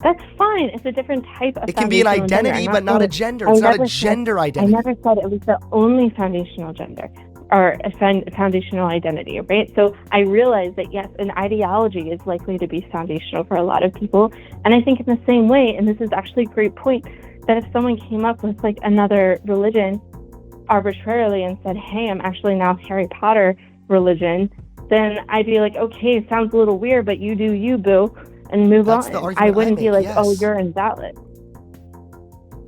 That's fine. It's a different type of It can be an foundational gender. identity, but not a gender. It's not a gender I identity. never said it was the only foundational gender or a foundational identity, right? So I realize that, yes, an ideology is likely to be foundational for a lot of people. And I think in the same way, and this is actually a great point, that if someone came up with like another religion arbitrarily and said, hey, I'm actually now Harry Potter religion, then I'd be like, okay, sounds a little weird, but you do you, boo, and move That's on. the argument I wouldn't I be make, like, oh, yes. you're invalid.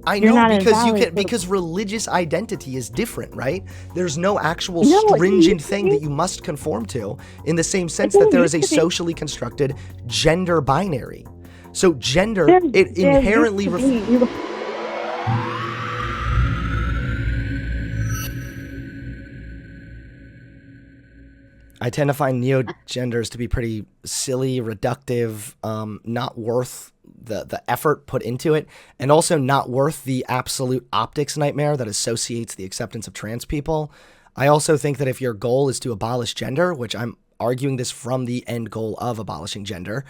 I You're know, not because invalid. because religious identity is different, right? There's no actual No, it stringent needs to thing be. that you must conform to, in the same sense doesn't that there is a need to be. socially constructed gender binary. So gender, There inherently used to be. I tend to find neogenders to be pretty silly, reductive, not worth the effort put into it, and also not worth the absolute optics nightmare that associates the acceptance of trans people. I also think that if your goal is to abolish gender, which I'm arguing this from the end goal of abolishing gender,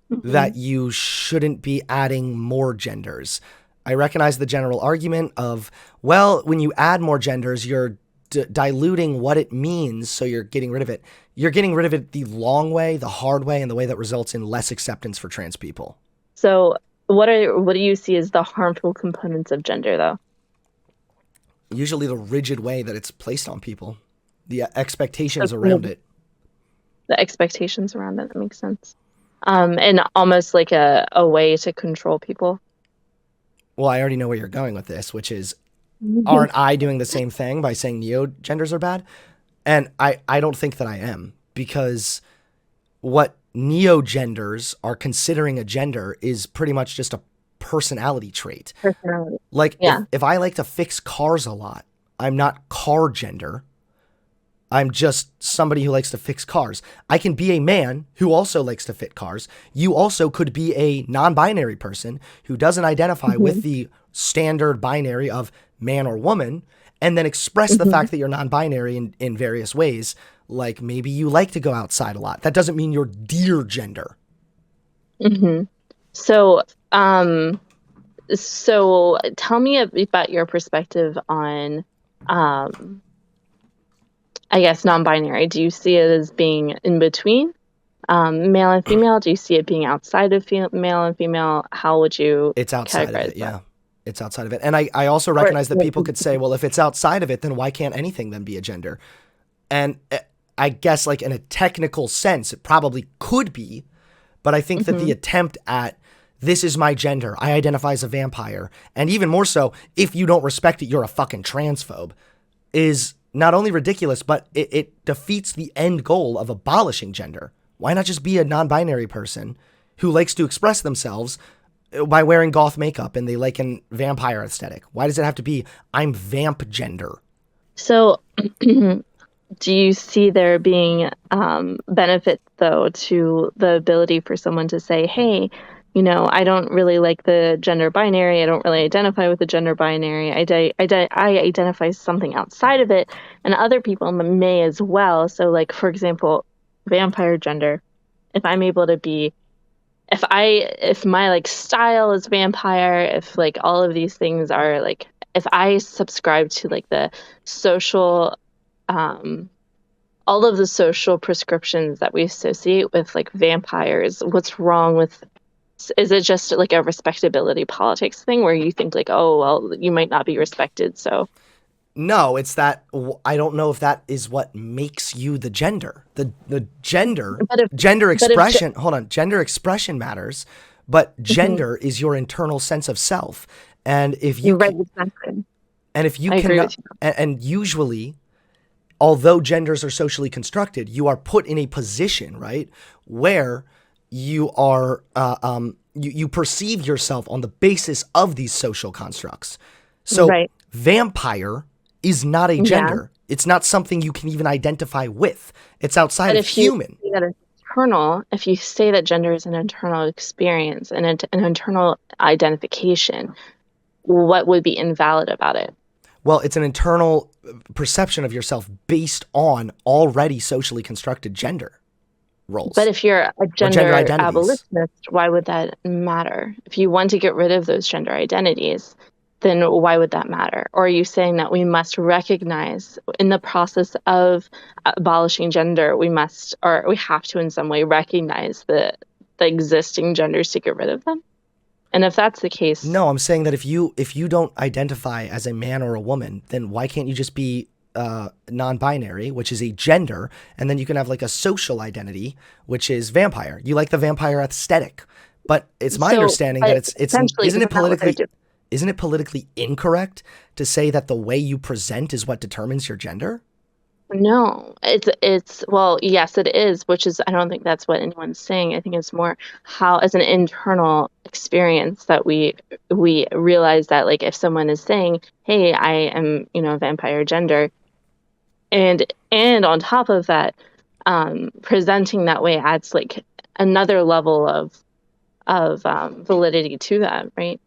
that you shouldn't be adding more genders. I recognize the general argument of, well, when you add more genders, you're diluting what it means, so you're getting rid of it. You're getting rid of it the long way, the hard way, and the way that results in less acceptance for trans people. So what do you see as the harmful components of gender, though? Usually the rigid way that it's placed on people, the expectations around it. The expectations around it, that makes sense. And almost like a way to control people. Well, I already know where you're going with this, which is, aren't I doing the same thing by saying neogenders are bad? And I don't think that I am, because what neogenders are considering a gender is pretty much just a personality trait. Personality. Like, Yeah. if I like to fix cars a lot, I'm not car gender. I'm just somebody who likes to fix cars. I can be a man who also likes to fit cars. You also could be a non-binary person who doesn't identify with the standard binary of man or woman, and then express the fact that you're non-binary in various ways. Like, maybe you like to go outside a lot. That doesn't mean you're dear gender. So, so tell me about your perspective on, I guess, non-binary. Do you see it as being in between, male and female? Do you see it being outside of male and female? How would you It's outside of categorize it, that? yeah. It's outside of it. And I also recognize that people could say, well, if it's outside of it, then why can't anything then be a gender? And I guess, like, in a technical sense, it probably could be, but I think that the attempt at, this is my gender, I identify as a vampire, and even more so, if you don't respect it, you're a fucking transphobe, is not only ridiculous, but it defeats the end goal of abolishing gender. Why not just be a non-binary person who likes to express themselves by wearing goth makeup and they like an vampire aesthetic? Why does it have to be, I'm vamp gender? So, do you see there being benefit, though, to the ability for someone to say, hey, you know, I don't really like the gender binary. I don't really identify with the gender binary. I identify as something outside of it, and other people may as well. So, like, for example, vampire gender, if I'm able to be, if my, like, style is vampire, if, like, all of these things are, like, if I subscribe to, like, the social, all of the social prescriptions that we associate with, like, vampires, what's wrong with, is it just like a respectability politics thing where you think, like, oh, well, you might not be respected, so? No, it's that I don't know if that is what makes you the gender. The gender, gender expression, hold on, gender expression matters, but gender is your internal sense of self. And if you, and if you cannot, and usually, although genders are socially constructed, you are put in a position, right, where you are, you perceive yourself on the basis of these social constructs. So vampire is not a gender. Yeah. It's not something you can even identify with. It's outside of human. If you say that gender is an internal experience and an internal identification, what would be invalid about it? Well, it's an internal perception of yourself based on already socially constructed gender. roles. But if you're a gender identities. abolitionist, why would that matter? If you want to get rid of those gender identities, then why would that matter? Or are you saying that we must recognize in the process of abolishing gender, we must, or we have to in some way recognize the existing genders to get rid of them? And if that's the case, No, I'm saying that if you don't identify as a man or a woman, then why can't you just be non-binary, which is a gender, and then you can have like a social identity, which is vampire. You like the vampire aesthetic, but it's my understanding that it's isn't it politically incorrect to say that the way you present is what determines your gender? No, it's well, yes, it is, which is I don't think that's what anyone's saying. I think it's more how as an internal experience that we realize that like if someone is saying, "Hey, I am, a vampire gender," and on top of that, presenting that way adds like another level of validity to that, right?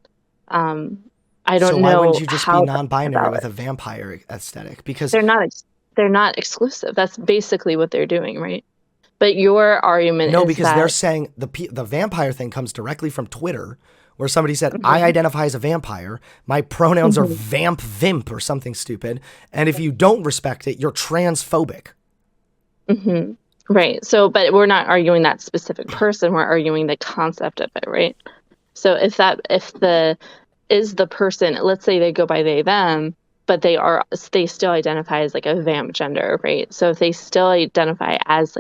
I don't know. So why wouldn't you just be how non-binary with a vampire aesthetic? Because they're not exclusive. That's basically what they're doing, right? But your argument no, is because that they're saying the vampire thing comes directly from Twitter, where somebody said, I identify as a vampire. My pronouns are vimp or something stupid. And if you don't respect it, you're transphobic. Right. So, but we're not arguing that specific person. We're arguing the concept of it, right? So if the person, let's say they go by they, them, but they still identify as like a vamp gender, right? So if they still identify as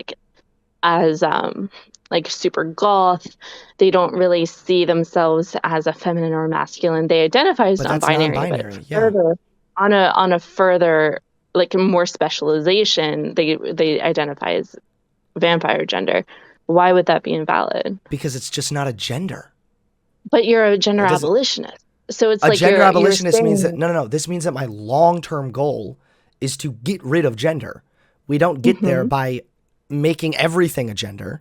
super goth, they don't really see themselves as a feminine or masculine. They identify as non-binary, but further, on a further like more specialization, they identify as vampire gender. Why would that be invalid? Because it's just not a gender. But you're a gender abolitionist. So it's a like gender abolitionist saying, means that no. This means that my long-term goal is to get rid of gender. We don't get there by making everything a gender.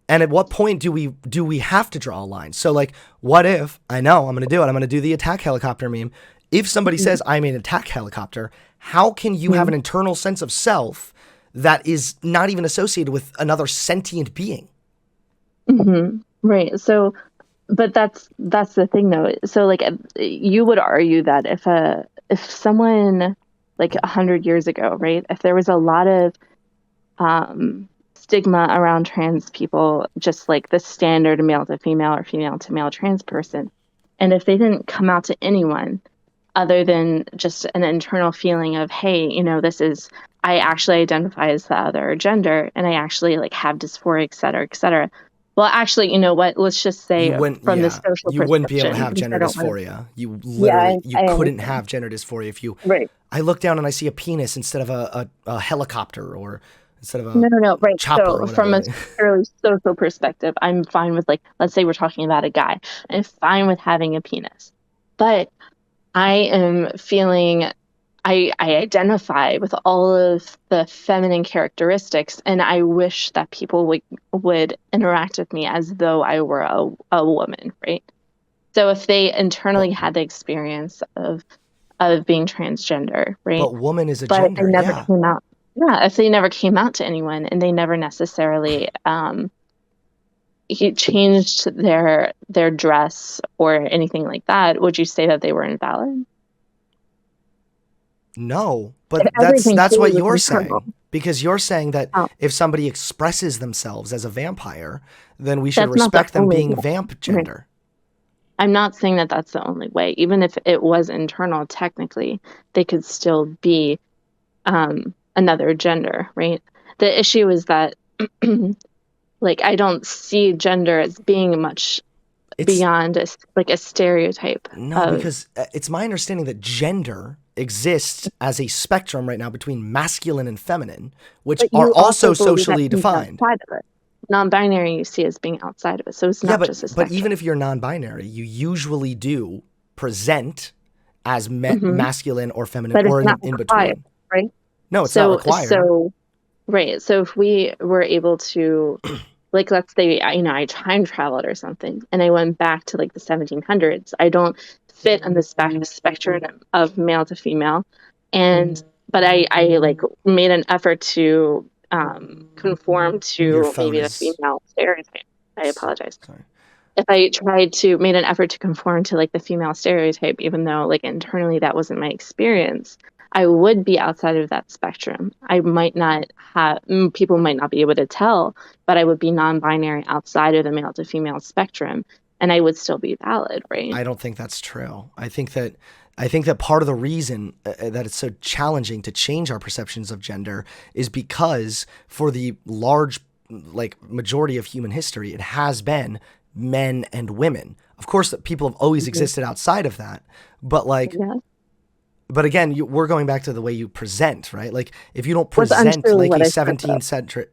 And at what point do we have to draw a line? So like, what if I know I'm going to do it? I'm going to do the attack helicopter meme. If somebody says I'm an attack helicopter, how can you have an internal sense of self that is not even associated with another sentient being? Right. So. But that's the thing, though. So, like, you would argue that if someone like 100 years ago, right, if there was a lot of stigma around trans people, just like the standard male to female or female to male trans person, and if they didn't come out to anyone other than just an internal feeling of, hey, I actually identify as the other gender, and I actually like have dysphoria, et cetera, et cetera. Well, actually, you know what? Let's just say from the social perspective, you wouldn't be able to have gender dysphoria. You literally you couldn't have gender dysphoria if you. Right. I look down and I see a penis instead of a helicopter or instead of a no. Right. chopper. So from a purely social perspective, I'm fine with like, let's say we're talking about a guy. I'm fine with having a penis, but I am feeling. I identify with all of the feminine characteristics, and I wish that people would interact with me as though I were a woman, right? So if they internally had the experience of being transgender, right? But woman is a gender, they never came out. Yeah, if they never came out to anyone and they never necessarily changed their dress or anything like that, would you say that they were invalid? No, but that's what you're saying. Because you're saying that if somebody expresses themselves as a vampire, then we should respect them being vamp gender. I'm not saying that that's the only way. Even if it was internal, technically, they could still be another gender, right? The issue is that, like, I don't see gender as being much beyond a stereotype. No, because it's my understanding that gender exists as a spectrum right now between masculine and feminine, which are also socially defined. Non-binary you see as being outside of it, so it's not just a spectrum. But even if you're non-binary, you usually do present as masculine or feminine, but or in between, right? No, it's not required. So if we were able to, like, let's say, I time traveled or something, and I went back to like the 1700s. I don't fit on the spectrum of male to female, but I like made an effort to conform Your to phone maybe the is female stereotype. I apologize. sorry. If I made an effort to conform to like the female stereotype, even though like internally that wasn't my experience, I would be outside of that spectrum. I might not have, people might not be able to tell, but I would be non-binary outside of the male to female spectrum, and I would still be valid, right? I don't think that's true. I think that part of the reason that it's so challenging to change our perceptions of gender is because for the large majority of human history, it has been men and women. Of course, that people have always existed outside of that, but Yeah. but again, we're going back to the way you present, right? Like if you don't What's present untrue like what a I said, though? 17th century,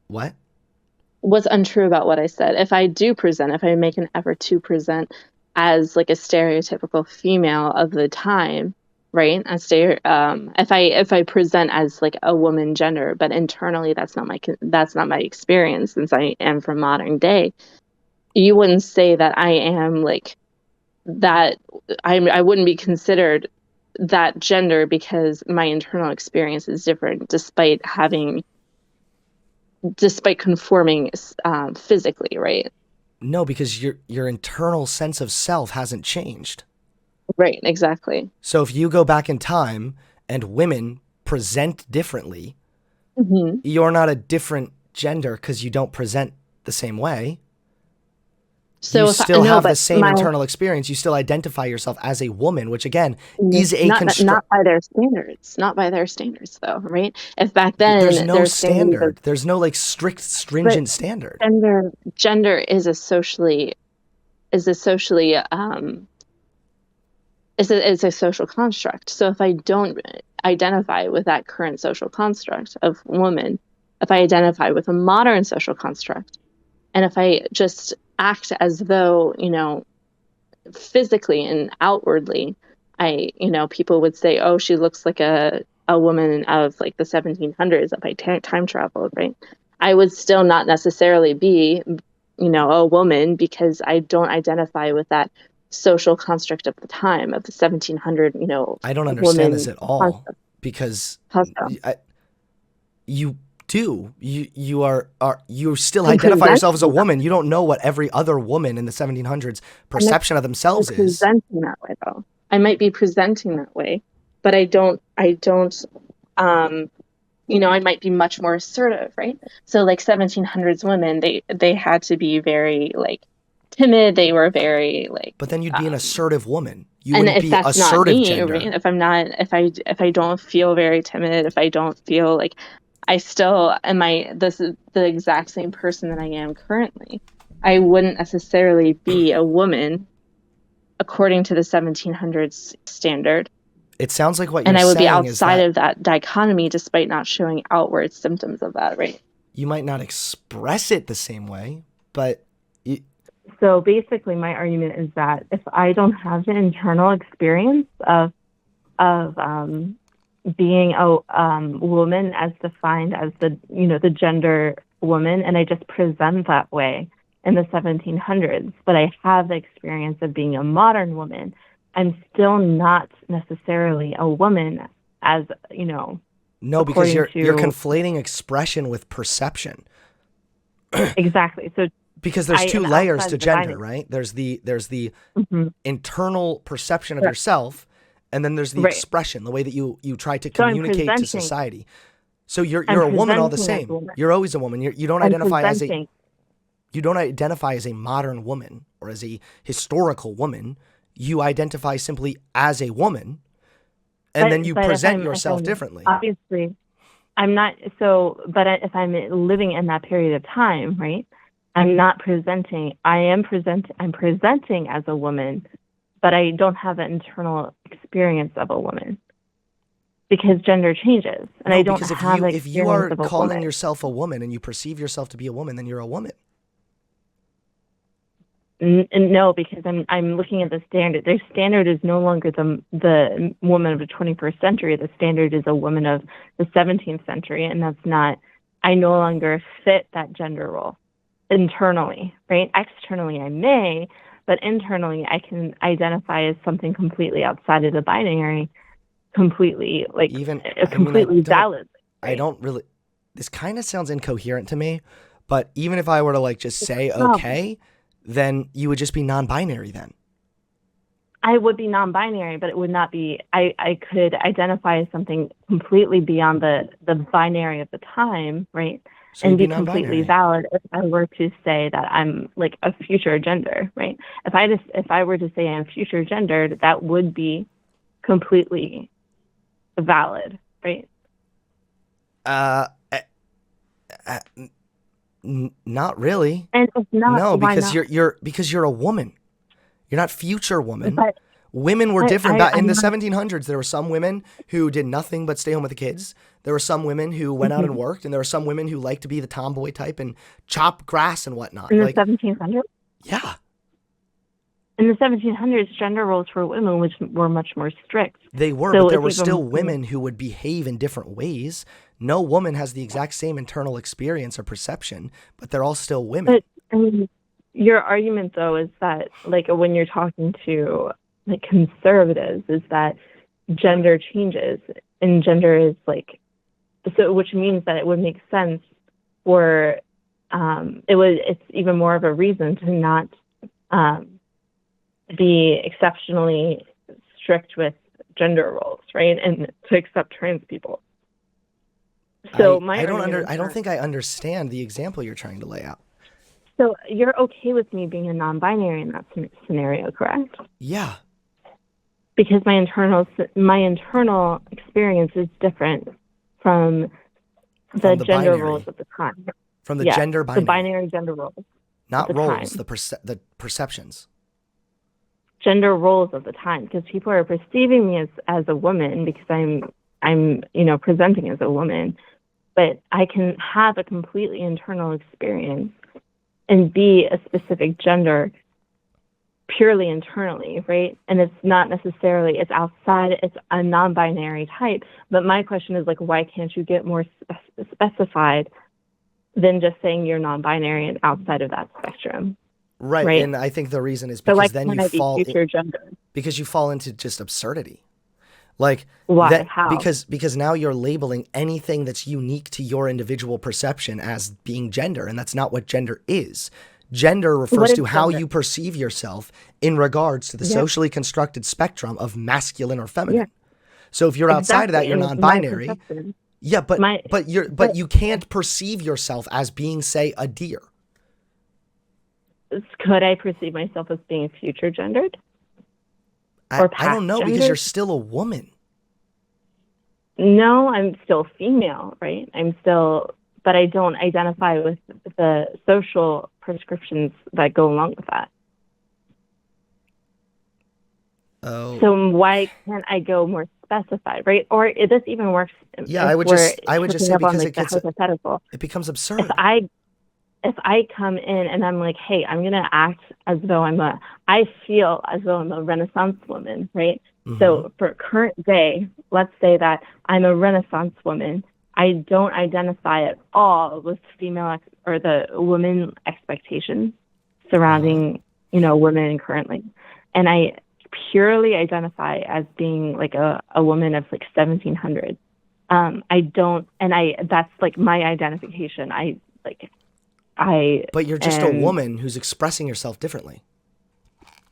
what? What's untrue about what I said? If I do present, if I make an effort to present as like a stereotypical female of the time, right? If I present as like a woman gender, but internally that's not my experience since I am from modern day. You wouldn't say that I am like that. I wouldn't be considered that gender because my internal experience is different, despite conforming physically, right? No, because your internal sense of self hasn't changed. Right, exactly. So if you go back in time and women present differently, Hmm. you're not a different gender because you don't present the same way. So You if I still no, have the but same internal experience. You still identify yourself as a woman, which again is a not by their standards, not by their standards, though, right? If back There's then no their standard was, standard. There's no like strict, but stringent standard. gender is a socially is a social construct. So if I don't identify with that current social construct of woman, if I identify with a modern social construct, and if I just act as though, physically and outwardly, people would say, oh, she looks like a woman of like the 1700s if I time traveled, right? I would still not necessarily be, a woman because I don't identify with that social construct of the time of the 1700, I don't understand this woman at all concept. because How so? you do. You still I'm identify yourself as a presenting that. woman. You don't know what every other woman in the 1700s perception of I'm themselves is. presenting that way, though. I might be presenting that way, but I don't I might be much more assertive, right? So like 1700s women, they had to be very like timid. They were very like But then you'd be an assertive woman. You and wouldn't if be that's not assertive me, right? gender. If I'm not if I don't feel very timid, if I don't feel like I still am this is the exact same person that I am currently. I wouldn't necessarily be a woman according to the 1700s standard. It sounds like what you're And I would be saying is outside that of that dichotomy despite not showing outward symptoms of that, right? you might not express it the same way, but So basically, my argument is that if I don't have the internal experience of being a woman as defined as the gender woman, and I just present that way in the 1700s, but I have the experience of being a modern woman, I'm still not necessarily a woman as no, because according you're to conflating expression with perception. exactly. So Because there's I two am layers outside to of the gender, binary. right? There's the Mhm. internal perception of Right. yourself, and then there's the Right. expression, the way that you try to So I'm communicate to presenting. society. So you're I'm a woman all the presenting as a same. woman. You're always a woman. You don't I'm identify presenting. as a modern woman or as a historical woman. You identify simply as a woman, and then you But present if yourself I'm differently. obviously I'm not so. But if I'm living in that period of time, right? I'm not presenting. I'm presenting as a woman, but I don't have the internal experience of a woman because gender changes, and I No, don't because have the if you experience are of a calling woman. yourself a woman and you perceive yourself to be a woman, then you're a woman. No, because I'm looking at the standard. Their standard is no longer the woman of the 21st century. The standard is a woman of the 17th century, and that's not. I no longer fit that gender role internally, right? Externally, I may, but internally, I can identify as something completely outside of the binary, completely Even, I mean, completely valid. I Right? don't really. this kind of sounds incoherent to me, but even if I were to like just say Oh, okay, then you would just be non-binary then. I would be non-binary, but it would not be. I could identify as something completely beyond the binary of the time, right? So And you'd be be completely non-binary. valid if I were to say that I'm like a future gender, right? If I were to say I'm future gendered, that would be completely valid, right? Uh, uh, Not really. And if not, No, why because not? you're a woman. You're not future woman. But Women were different. Back in I'm the not. 1700s, there were some women who did nothing but stay home with the kids. There were some women who went out and worked, and there were some women who liked to be the tomboy type and chop grass and whatnot. In the Like, 1700s. yeah, In the 1700s, gender roles for women were much more strict. they were, So but there it's were even still women who would behave in different ways. No woman has the exact same internal experience or perception, but they're all still women. But I mean, your argument though is that like when you're talking to like conservatives is that gender changes and gender is like so, which means that it would make sense for it's even more of a reason to not be exceptionally strict with gender roles, right? And to accept trans people. So my argument I don't is think I understand the example you're trying to lay out. so you're okay with me being a non-binary in that scenario, correct? Yeah. Because my internal experience is different from the From the gender binary. roles at the time. From the Yeah, gender the binary. binary gender roles at Not the roles, time. the perceptions. Gender roles of the time, because people are perceiving me as a woman because I'm presenting as a woman, but I can have a completely internal experience and be a specific gender purely internally, right? And it's not necessarily, it's outside, it's a non-binary type. But my question is like, why can't you get more specified than just saying you're non-binary and outside of that spectrum, Right. right? And I think the reason is So why because then can't you I be fall future gender? because you fall into just absurdity. Like Why? that How? because now you're labeling anything that's unique to your individual perception as being gender, and that's not what gender is. Gender refers What is to how gender? you perceive yourself in regards to the Yeah. socially constructed spectrum of masculine or Yeah, feminine. So if you're outside of that, exactly. you're And it's my non-binary. perception. Yeah, but My but you can't perceive yourself as being, say, a deer. Could I perceive myself as being future gendered or I past don't know because gendered? you're still a woman. No, I'm still female, right? But I don't identify with the social prescriptions that go along with that. Oh. So why can't I go more specified, right? Or this even works Yeah, if I would we're just tripping say up on because like the hypothetical. it becomes If absurd. I come in and I'm like, hey, I'm gonna act as though I feel as though I'm a Renaissance woman, right? Mm-hmm. So for current day, let's say that I'm a Renaissance woman. I don't identify at all with or the women expectations surrounding, women currently. And I purely identify as being like a woman of like 1700. That's like my identification. But you're just a woman who's expressing yourself differently.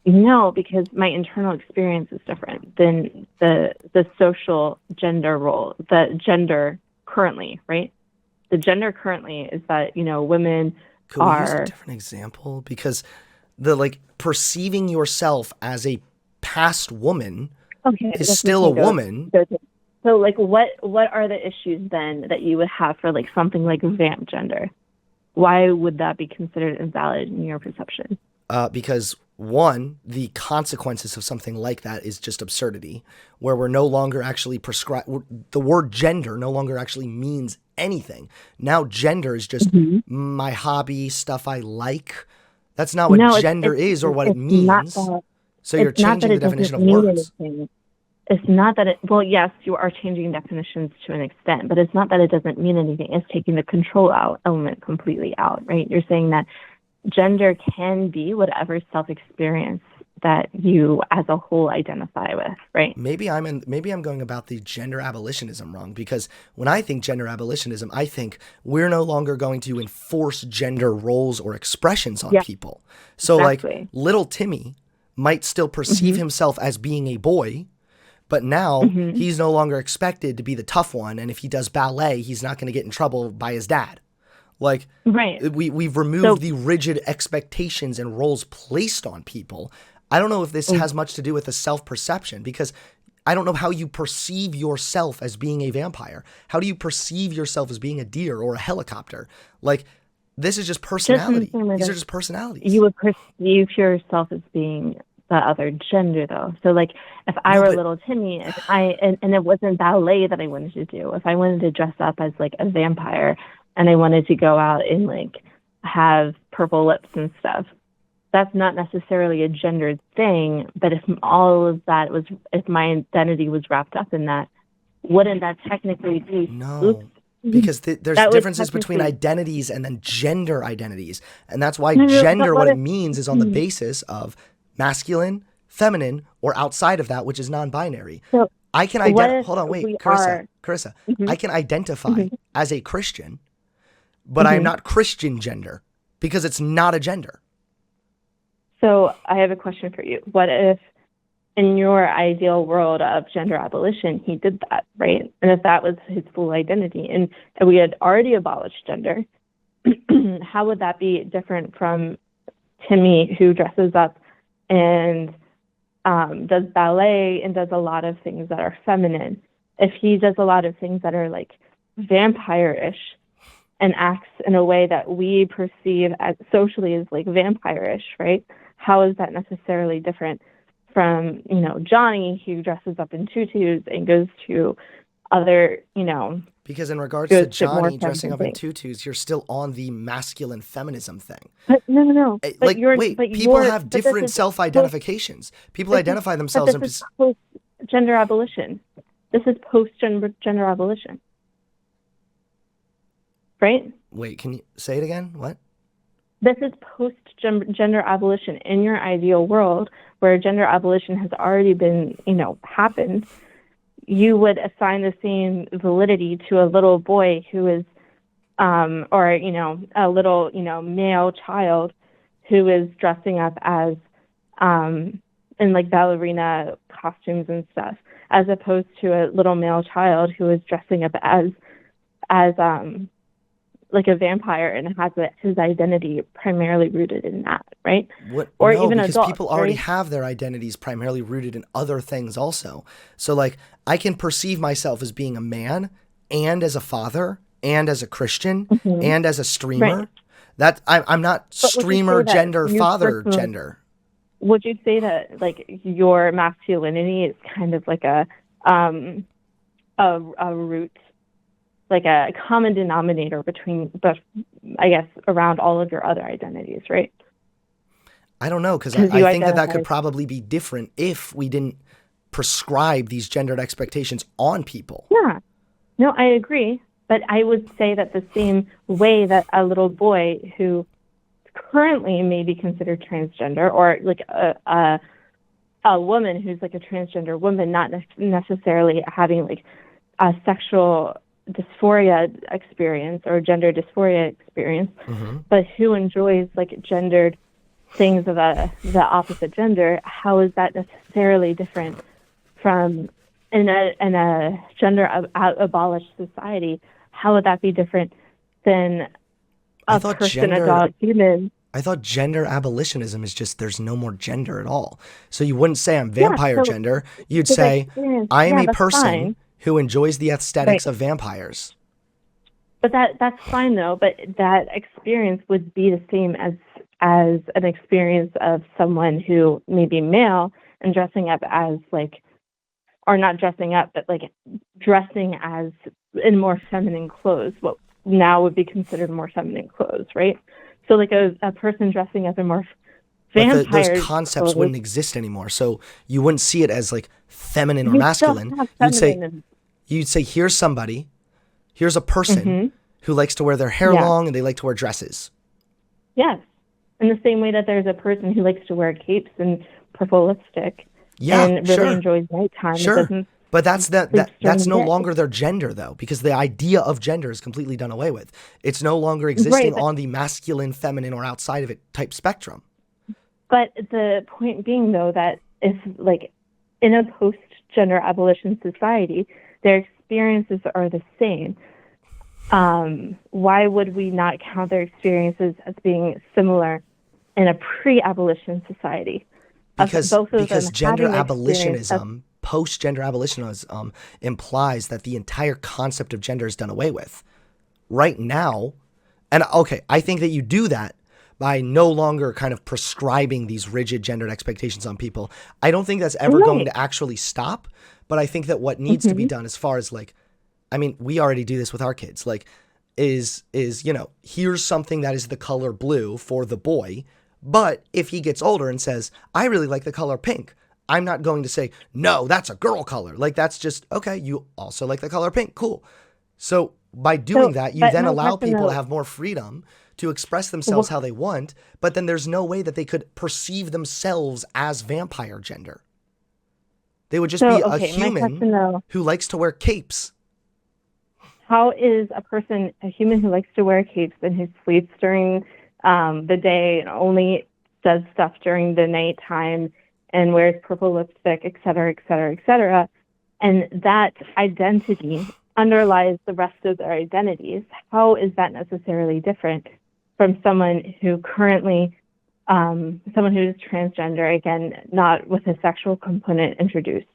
No, because my internal experience is different than the social gender role, the gender currently, right? The gender currently is that, women Could we use a are different example? Because the perceiving yourself as a past woman okay. I is guess still we a can woman. So like what are the issues then that you would have for like something like vamp gender? Why would that be considered invalid in your perception? Because one, the consequences of something like that is just absurdity, where we're no longer actually the word gender no longer actually means anything. Now gender is just my hobby, stuff I like. That's not what gender is or what it means. So you're changing the definition of words. It's not that well, yes, you are changing definitions to an extent, but it's not that it doesn't mean anything. It's taking the control element completely out, right? You're saying that gender can be whatever self-experience that you as a whole identify with, right? Maybe I'm going about the gender abolitionism wrong, because when I think gender abolitionism, I think we're no longer going to enforce gender roles or expressions on people. So exactly. like little Timmy might still perceive himself as being a boy, but now he's no longer expected to be the tough one, and if he does ballet, he's not going to get in trouble by his dad. Like, we've removed the rigid expectations and roles placed on people. I don't know if this has much to do with the self-perception, because I don't know how you perceive yourself as being a vampire. How do you perceive yourself as being a deer or a helicopter? Like, this is just personality. These are just personalities. You would perceive yourself as being the other gender, though. So, like, if I were little Timmy, and it wasn't ballet that I wanted to do, if I wanted to dress up as, like, a vampire, and I wanted to go out and, like, have purple lips and stuff, that's not necessarily a gendered thing. But if all of that was, if my identity was wrapped up in that, wouldn't that technically be? No, because there's differences between identities and then gender identities. And that's why gender, what it means, is on the basis of masculine, feminine, or outside of that, which is non-binary. So I can identify, hold on, wait, Carissa, I can identify as a Christian, but I am not Christian gender, because it's not a gender. So I have a question for you. What if in your ideal world of gender abolition, he did that, right? And if that was his full identity, and we had already abolished gender, how would that be different from Timmy, who dresses up and does ballet and does a lot of things that are feminine? If he does a lot of things that are like vampire-ish and acts in a way that we perceive as socially as like vampire-ish, right? How is that necessarily different from, you know, Johnny, who dresses up in tutus and goes to other, you know... Because in regards to Johnny dressing up in tutus, you're still on the masculine feminism thing. But no. Like, people have different self-identifications. People identify themselves as... This is post-gender abolition. This is post-gender abolition. Right? Wait, can you say it again? What? This is post-gender abolition. In your ideal world, where gender abolition has already been, you know, happened, you would assign the same validity to a little boy who is, or, you know, a little, you know, male child who is dressing up as, in like ballerina costumes and stuff, as opposed to a little male child who is dressing up as like a vampire and has his identity primarily rooted in that, right? Or no, even because adults, people already have their identities primarily rooted in other things also. So like, I can perceive myself as being a man and as a father and as a Christian and as a streamer. Right. That I'm not streamer gender, father gender. Would you say that like your masculinity is kind of like a root, like a common denominator between, I guess, around all of your other identities, right? I don't know, because I think that could probably be different if we didn't prescribe these gendered expectations on people. Yeah. No, I agree. But I would say that the same way that a little boy who currently may be considered transgender, or like a woman who's like a transgender woman, not necessarily having like a sexual dysphoria experience or gender dysphoria experience, but who enjoys like gendered things of the opposite gender, how is that necessarily different from in a gender abolished society? How would that be different than a person, adult human? I thought gender abolitionism is just there's no more gender at all. So you wouldn't say I'm vampire gender. You'd say I am a person who enjoys the aesthetics of vampires. But that's fine though. But that experience would be the same as an experience of someone who may be male and dressing up as like, or not dressing up, but like dressing as in more feminine clothes, what now would be considered more feminine clothes, right? So like a person dressing up in more vampire But those concepts wouldn't exist anymore. So you wouldn't see it as like feminine or masculine. You'd say here's a person who likes to wear their hair long and they like to wear dresses. Yes. In the same way that there's a person who likes to wear capes and purple lipstick and really enjoys nighttime. It doesn't but that's during no the day. longer their gender, though, because the idea of gender is completely done away with. It's no longer existing on the masculine, feminine, or outside of it type spectrum. But the point being, though, that if, like, in a post-gender abolition society, their experiences are the same, why would we not count their experiences as being similar in a pre-abolition society? Because gender abolitionism, post-gender abolitionism, implies that the entire concept of gender is done away with. Right now, and okay, I think that you do that by no longer kind of prescribing these rigid gendered expectations on people. I don't think that's ever going to actually stop, but I think that what needs to be done as far as, like, I mean, we already do this with our kids, like, is, you know, here's something that is the color blue for the boy, but if he gets older and says, I really like the color pink, I'm not going to say, no, that's a girl color. Like, that's just, okay, you also like the color pink, cool. So by doing that, you then allow people to have more freedom to express themselves how they want, but then there's no way that they could perceive themselves as vampire gender. They would just be a human who likes to wear capes. How is a human who likes to wear capes and who sleeps during the day and only does stuff during the nighttime and wears purple lipstick, et cetera, et cetera, et cetera, and that identity underlies the rest of their identities? How is that necessarily different from someone who currently, someone who's transgender, again, not with a sexual component introduced?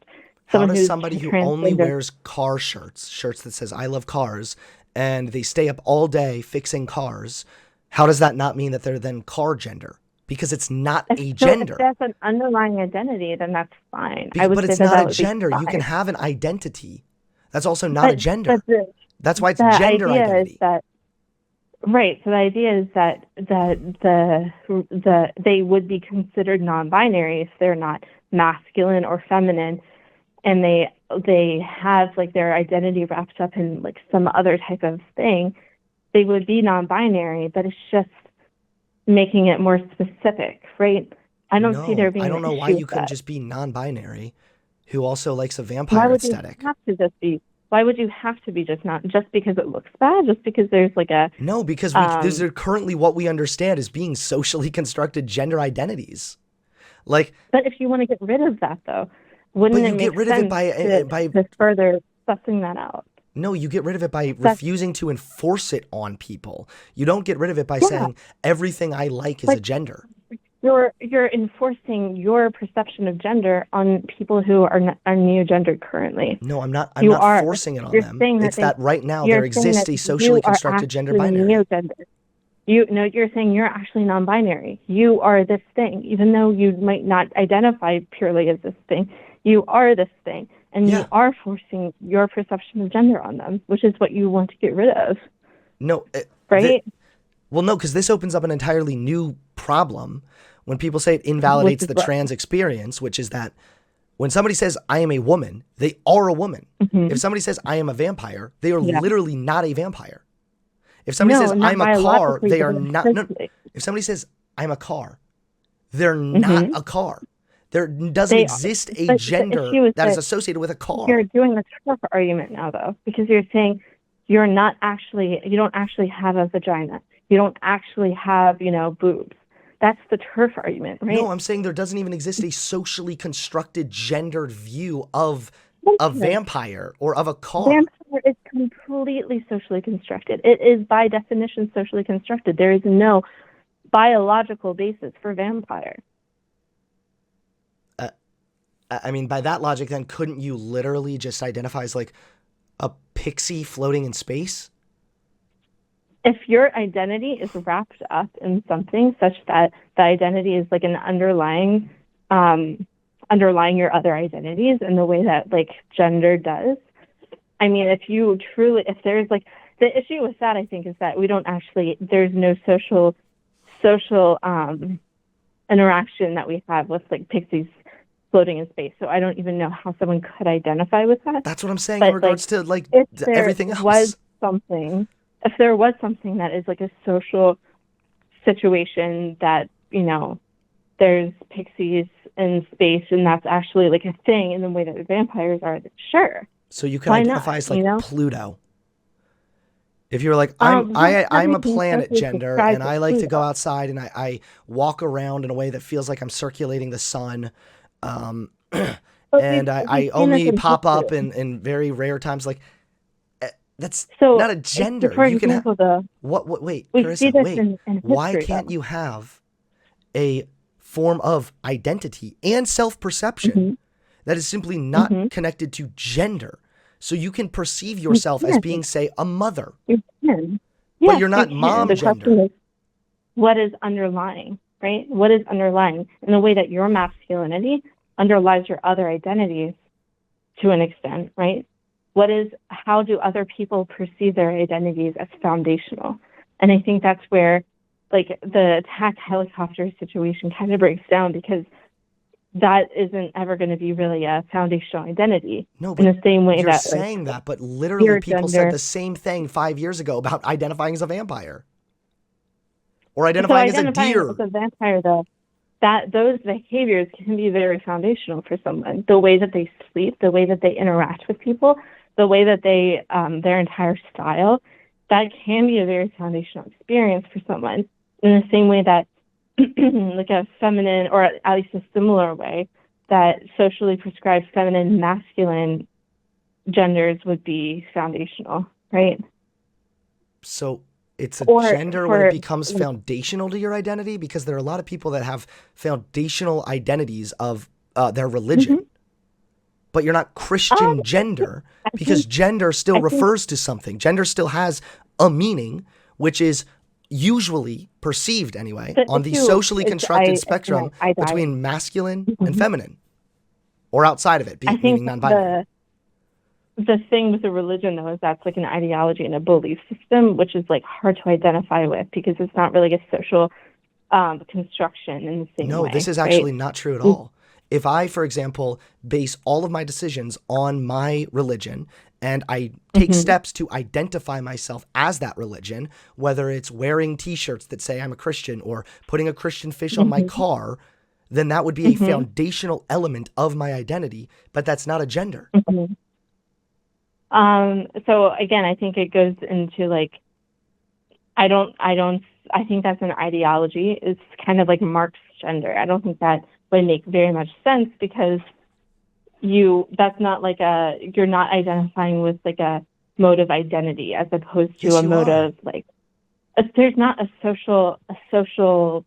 How does somebody who only wears car shirts that says, I love cars, and they stay up all day fixing cars, how does that not mean that they're then car gender? Because it's not a gender. If that's an underlying identity, then that's fine. But it's not a gender. You can have an identity. That's also not a gender. That's why it's gender identity. Right. So the idea is that they would be considered non-binary if they're not masculine or feminine, and they have, like, their identity wrapped up in, like, some other type of thing. They would be non-binary, but it's just making it more specific, right? I don't see there being. I don't know why you couldn't just be non-binary, who also likes a vampire aesthetic. Why would you have to be just because it looks bad? Just because there's like a... No, because these are currently what we understand as being socially constructed gender identities. Like, but if you want to get rid of that, though, wouldn't it make sense to further sussing that out? No, you get rid of it by refusing to enforce it on people. You don't get rid of it by saying everything I like is a gender. You're enforcing your perception of gender on people who are neo-gendered currently. No, I'm not. I'm not forcing it on them. It's that right now there exists a socially constructed gender binary. Neo-gender. You're saying you're actually non-binary. You are this thing, even though you might not identify purely as this thing. You are this thing, and you are forcing your perception of gender on them, which is what you want to get rid of. No, right? No, because this opens up an entirely new problem. When people say it invalidates the trans experience, which is that when somebody says, I am a woman, they are a woman. Mm-hmm. If somebody says, I am a vampire, they are literally not a vampire. If somebody says, I'm a car, they are not. No, if somebody says, I'm a car, they're not a car. There doesn't exist a gender that is associated with a car. You're doing the turf argument now, though, because you're saying you don't actually have a vagina. You don't actually have, boobs. That's the turf argument, right? No, I'm saying there doesn't even exist a socially constructed gendered view of a vampire or of a car. Vampire is completely socially constructed. It is by definition socially constructed. There is no biological basis for vampire. I mean, by that logic, then couldn't you literally just identify as like a pixie floating in space? If your identity is wrapped up in something such that the identity is like an underlying your other identities in the way that like gender does, I mean, if there's like, the issue with that, I think, is that there's no social interaction that we have with like pixies floating in space. So I don't even know how someone could identify with that. That's what I'm saying in regards to like everything else. If there was something that is like a social situation that, there's pixies in space and that's actually like a thing in the way that vampires are, sure. So you can Why identify not, as like you know? Pluto. If you're like, I'm a everything planet perfectly gender describes and as I like to go Pluto. outside and I walk around in a way that feels like I'm circulating the sun. Um, But and we've I seen this only in pop up history. in very rare times. Like, that's So, not a gender. for You can have, example, wait, we see Carissa, this wait. in Why history, can't though. you have a form of identity and self-perception Hmm. that is simply not Hmm. connected to gender? So you can perceive You yourself as being, can. say, a mother, You can. but Yes, you're you not can. mom The question gender. is, what is underlying, right? What is underlying in the way that your masculinity underlies your other identities to an extent, right? How do other people perceive their identities as foundational? And I think that's where, like, the attack helicopter situation kind of breaks down, because that isn't ever going to be really a foundational identity No, in but the same way you're that, like, saying that, but literally your people said gender. the same thing 5 years ago about identifying as a vampire or So identifying as a identifying as deer. a vampire, though, that those behaviors can be very foundational for someone. The way that they sleep, the way that they interact with people, the way that they their entire style, that can be a very foundational experience for someone. In the same way that like a feminine, or at least a similar way that socially prescribed feminine, masculine genders would be foundational, right? So it's a Or gender when it for, becomes like, foundational to your identity, because there are a lot of people that have foundational identities of their religion, mhm. but you're not Christian I gender because think gender still I think refers to something. Gender still has a meaning, which is usually perceived anyway the on the issue socially is constructed spectrum I die. between masculine and Mhm. feminine, or outside of it, I think meaning non-binary. the thing with the religion, though, is that's like an ideology and a belief system, which is like hard to identify with because it's not really a social construction in the same No, this way, is right? actually not true at all. If I, for example, base all of my decisions on my religion and I take Mm-hmm. steps to identify myself as that religion, whether it's wearing t-shirts that say I'm a Christian or putting a Christian fish on my Mm-hmm. car, then that would be a Mm-hmm. foundational element of my identity, but that's not a gender. Mm-hmm. So again, I think it goes into like, I think that's an ideology. It's kind of like Marx's gender. I don't think that would make very much sense because that's not like you're not identifying with like a mode of identity as opposed to Yes, a you mode are. of like, there's not a social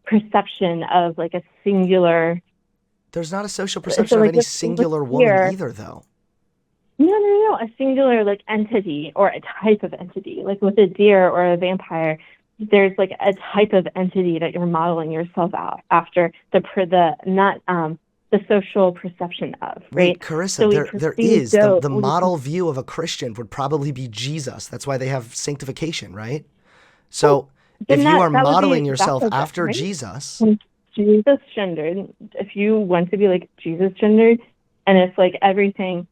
perception of like a singular. There's not a social So perception of like any with singular woman here, either, though. no, a singular like entity or a type of entity. Like with a deer or a vampire, there's like a type of entity that you're modeling yourself out after the not the social perception of, Wait, right? Carissa, So we there perceive is the we model view of a Christian would probably be Jesus. That's why they have sanctification, right? well, So if then you are that would be modeling that's yourself okay, after right? Jesus, When Jesus gendered, if you want to be like Jesus gendered, and it's like everything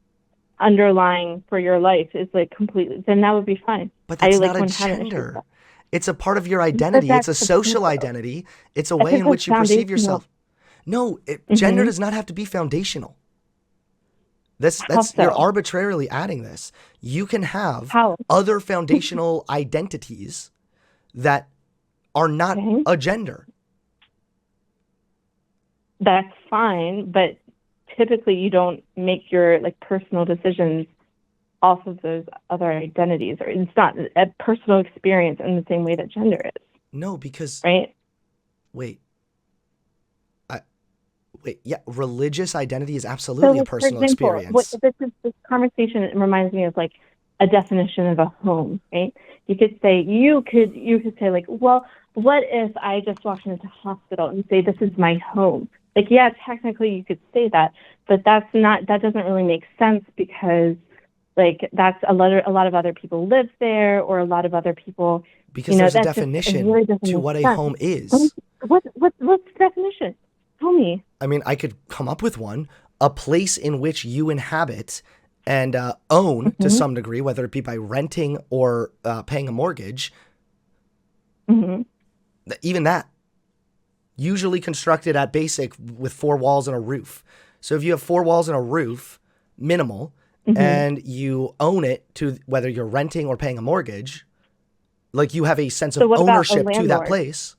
underlying for your life is like completely, then that would be fine. but I that's like not a wouldn't have an issue with gender. that. It's a part of your But identity. It's that's a the point, social though. identity. It's a If way it's in a which you perceive foundational, yourself. No, gender mm-hmm. does not have to be foundational. How You're so? arbitrarily adding this. You can have How? other foundational identities that are not Okay. a gender. That's fine, but typically you don't make your like personal decisions off of those other identities, or it's not a personal experience in the same way that gender is, No, because right? wait, yeah, religious identity is So, absolutely a like, for personal example, experience. this conversation reminds me of like a definition of a home, right? You could say like, well, what if I just walked into a hospital and say this is my home? Like, yeah, technically you could say that, but that doesn't really make sense because like that's a lot of other people live there, or a lot of other people, Because there's a it definition really doesn't to make what a sense. home is. What's the definition? Tell me. I mean, I could come up with one: a place in which you inhabit and own to Hmm. some degree, whether it be by renting or paying a mortgage. Hmm. Even that. usually constructed at basic with 4 walls and a roof. So if you have 4 walls and a roof, minimal, and you own it to whether you're renting or paying a mortgage, like you have a sense of So what about a ownership to that landlord? place.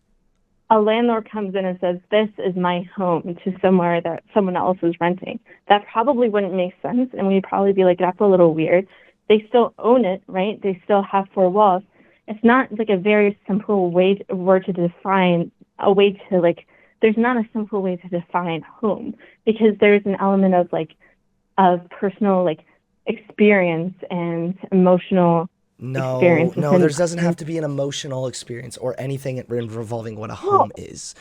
A landlord comes in and says, "This is my home," to somewhere that someone else is renting. That probably wouldn't make sense, and we'd probably be like, "That's a little weird." They still own it, right? They still have 4 walls. It's not like a very simple way to define a way to like. There's not a simple way to define home, because there's an element of like of personal like experience and emotional experience. No, there doesn't have to be an emotional experience or anything revolving what a home is.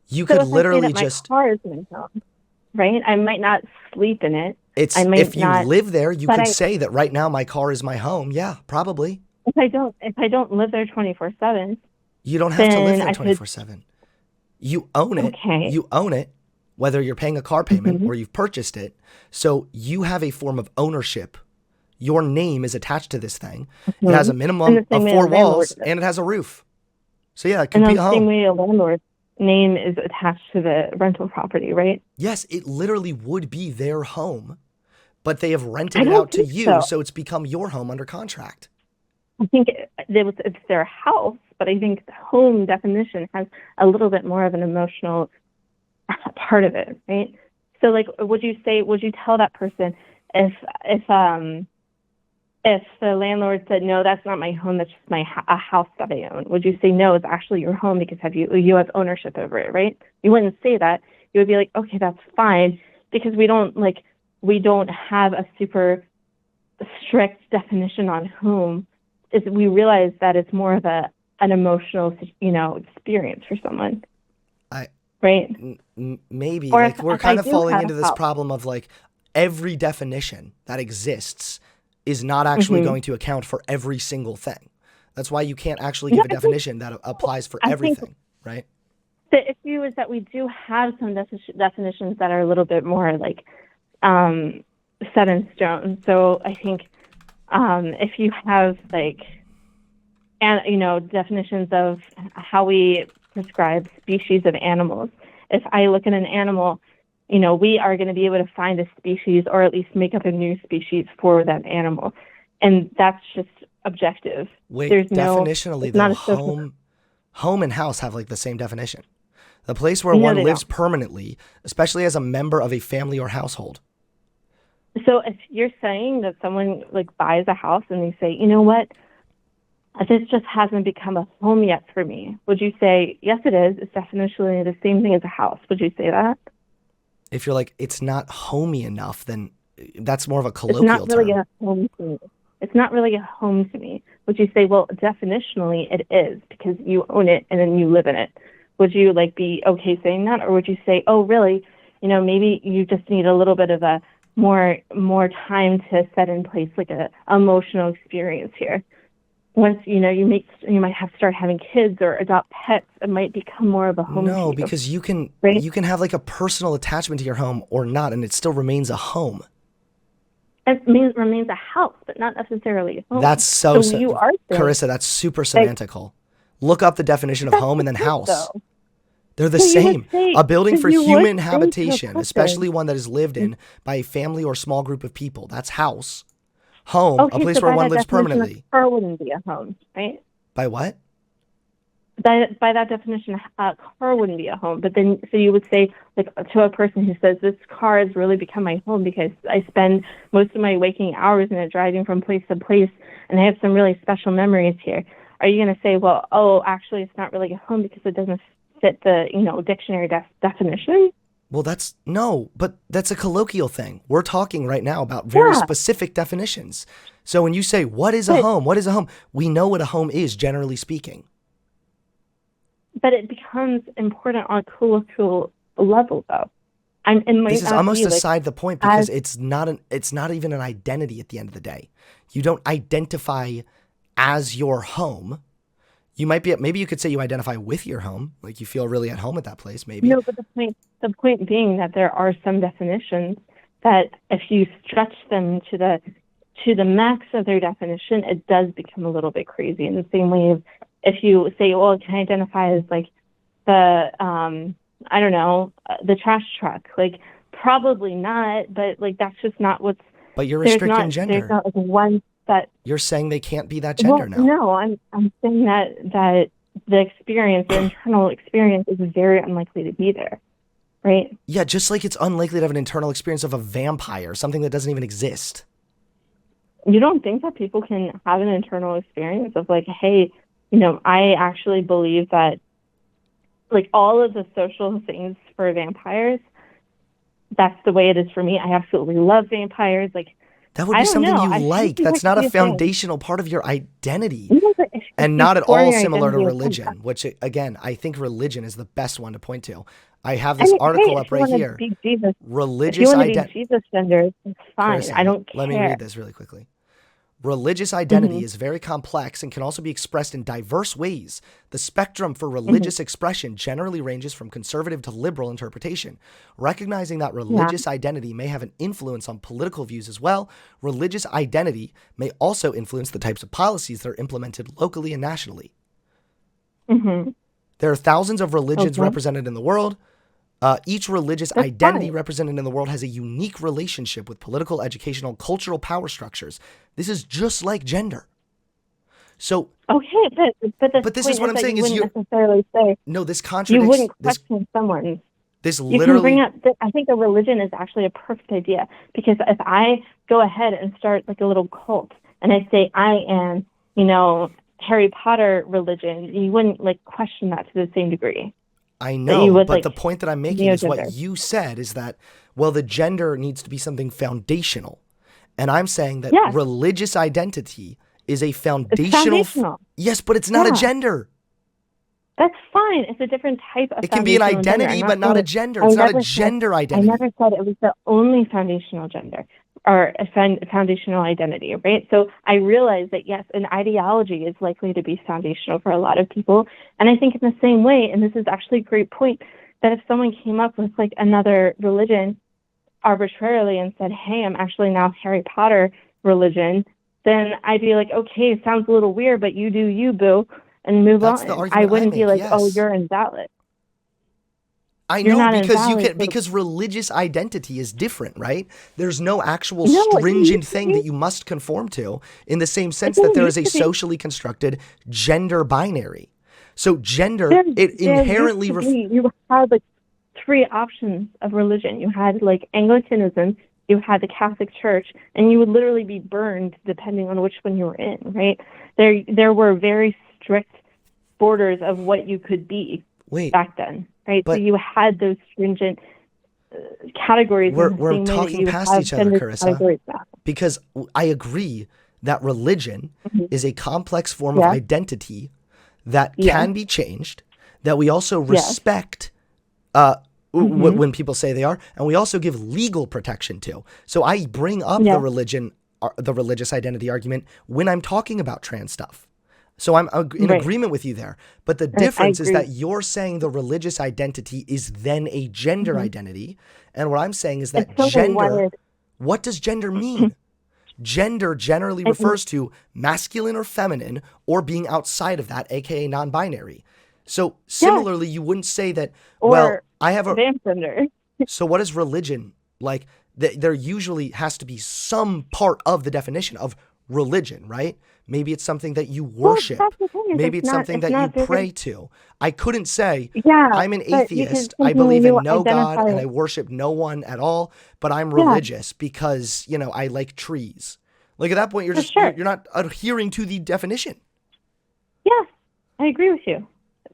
You So could if I say literally that my just, car is my home, right? I might not sleep in it. it's, I might if you not, live there, you but could say that right now my car is my home. Yeah, probably. if I don't live there 24/7, You don't have to live then there I could. 24/7. You own it. Okay. You own it, whether you're paying a car payment Mhm. or you've purchased it. So you have a form of ownership. Your name is attached to this thing. It has a In minimum the same of way 4 a landlord walls does. and it has a roof. So yeah, it In could be the a same home. way a landlord's name is attached to the rental property, right? Yes, it literally would be their home, but they have rented I it don't out to think you, so. so it's become your home under contract. I think it's their house, but I think the home definition has a little bit more of an emotional part of it, right? So, like, would you tell that person if the landlord said, "No, that's not my home, that's just a house that I own," would you say, "No, it's actually your home because you have ownership over it," right? You wouldn't say that. You would be like, "Okay, that's fine," because we don't have a super strict definition on home. Is we realize that it's more of an emotional, experience for someone, I right? maybe Or like we're if I kind of do falling have into a this house. problem of like every definition that exists is not actually Mhm. going to account for every single thing. That's why you can't actually No, give a definition that applies for I think everything, right? the issue is that we do have some definitions that are a little bit more like set in stone. So I think if you have like, and definitions of how we prescribe species of animals. If I look at an animal, we are going to be able to find a species or at least make up a new species for that animal, and that's just objective. Wait, There's definitionally it's though, not a social. home and house have like the same definition. The place where No, one they lives don't. permanently, especially as a member of a family or household. So if you're saying that someone like buys a house and they say, "You know what? This just hasn't become a home yet for me," would you say, "Yes, it is. It's definitionally the same thing as a house"? Would you say that? If you're like, it's not homey enough, then that's more of a It's not colloquial really term. a home to me. It's not really a home to me. Would you say, "Well, definitionally it is because you own it and then you live in it"? Would you like be okay saying that, or would you say, "Oh, really? Maybe you just need a little bit of a more time to set in place like a emotional experience here. Once you might have to start having kids or adopt pets, it might become more of a home to No, you, because right?" you can have like a personal attachment to your home or not, and it still remains a home. It remains a house, but not necessarily a home. That's So you are saying Carissa, that's super that semantical. Look up the definition of that's home the and then point, house. though. They're the So you would same. say, A building so for you would human say to a habitation, person, especially one that is lived in by a family or small group of people. That's house. Home, a okay, place so where by one that lives definition, a permanently. car wouldn't be a home, right? By what? By that definition, a car wouldn't be a home. But then, so you would say, like, to a person who says, "This car has really become my home because I spend most of my waking hours in it, driving from place to place, and I have some really special memories here." Are you going to say, "Well, oh, actually, it's not really a home because it doesn't fit the, dictionary definition"? Well, but that's a colloquial thing. We're talking right now about very Yeah, specific definitions. So when you say, what is a but home? What is a home? We know what a home is, generally speaking. it becomes important on a colloquial level, though, and it This might is not almost be like aside the point as because it's not even an identity at the end of the day. You don't identify as your home. Maybe you could say you identify with your home, like you feel really at home at that place, maybe. no. But the point being that there are some definitions that if you stretch them to the max of their definition, it does become a little bit crazy. In the same way, if you say, "Well, can I identify as like the I don't know, the trash truck. Like, probably not, but like that's just not what's But you're there's restricting not gender. like one set. You're saying they can't be that gender now. No, I'm saying that the experience, the internal experience, is very unlikely to be there, right? Yeah, just like it's unlikely to have an internal experience of a vampire, something that doesn't even exist. You don't think that people can have an internal experience of like, hey, I actually believe that like all of the social things for vampires, that's the way it is for me. I absolutely love vampires. Like, That would I be don't something know. you I like. think That's that not could a be a thing. foundational part of your identity. But And not at for all your similar to identity, religion, which, again, I think religion is the best one to point to. I have I this mean, article hey, up if you right want to here. be Jesus, if you Religious want to be identity. Jesus gender, it's fine. I don't Let me care. read this really quickly. Religious identity is very complex and can also be expressed in diverse ways. The spectrum for religious expression generally ranges from conservative to liberal interpretation. Recognizing that religious identity may have an influence on political views as well, religious identity may also influence the types of policies that are implemented locally and nationally. There are thousands of religions represented in the world. Each religious identity represented in the world has a unique relationship with political, educational, cultural power structures. This is just like gender. So, Okay, but this is what I'm saying is you wouldn't necessarily say no, this you contradicts wouldn't question someone. this You can literally. bring up. I think a religion is actually a perfect idea, because if I go ahead and start like a little cult and I say I am, Harry Potter religion, you wouldn't like question that to the same degree. I you know, would, but like, the point that I'm making is what xenogender. you said is that, well, the gender needs to be something foundational. And I'm saying that Yes. religious identity is a It's foundational. foundational. Yes, but it's not a Yeah. gender. That's fine. It's a different type of It can be an foundational gender. identity, I'm but not a saying- gender. I It's not a never said- gender I identity. never said it was the only foundational gender or a foundational identity, right? So I realize that, yes, an ideology is likely to be foundational for a lot of people. And I think in the same way, and this is actually a great point, that if someone came up with like another religion arbitrarily and said, hey, I'm actually now Harry Potter religion, then I'd be like, okay, sounds a little weird, but you do you, boo, and move That's on. the argument I I wouldn't be make, like, oh, yes. you're invalid. I You're know, not because you invalid, can but- because religious identity is different, right? There's no actual No, it stringent used to thing be- that you must conform to, in the same sense didn't that there is a used to be. socially constructed gender binary. So gender, There inherently used to be, you had like three options of religion. You had like Anglicanism, you had the Catholic Church, and you would literally be burned depending on which one you were in, right? There were very strict borders of what you could be Wait, back then, right? So but- you had those stringent categories. We're- in the we're same way that talking you past have each other, gender Carissa. categories now. because I agree that religion is a complex form of Yeah. identity that Yeah. can be changed, that we also Yes. respect when people say they are, and we also give legal protection to. So I bring up Yeah. the religious identity argument when I'm talking about trans stuff. So I'm in Right. agreement with you there. But the I difference is agree. that you're saying the religious identity is then a gender identity. And what I'm saying is that And someone gender, wanted- what does gender mean? Gender generally refers to masculine or feminine or being outside of that, aka non-binary. So similarly, you wouldn't say that, well, Or I have a, vampender. so what is religion? Like, there usually has to be some part of the definition of religion, right? Maybe it's something that you worship. that's the thing, is Maybe it's it's not- something it's that not you very- pray to. I couldn't say, Yeah, I'm an but you can atheist, I believe continue in no God, identify- and I worship no one at all, but I'm religious because, I like trees. Like, at that point, you're For just, sure. you're not adhering to the definition. Yes, I agree with you.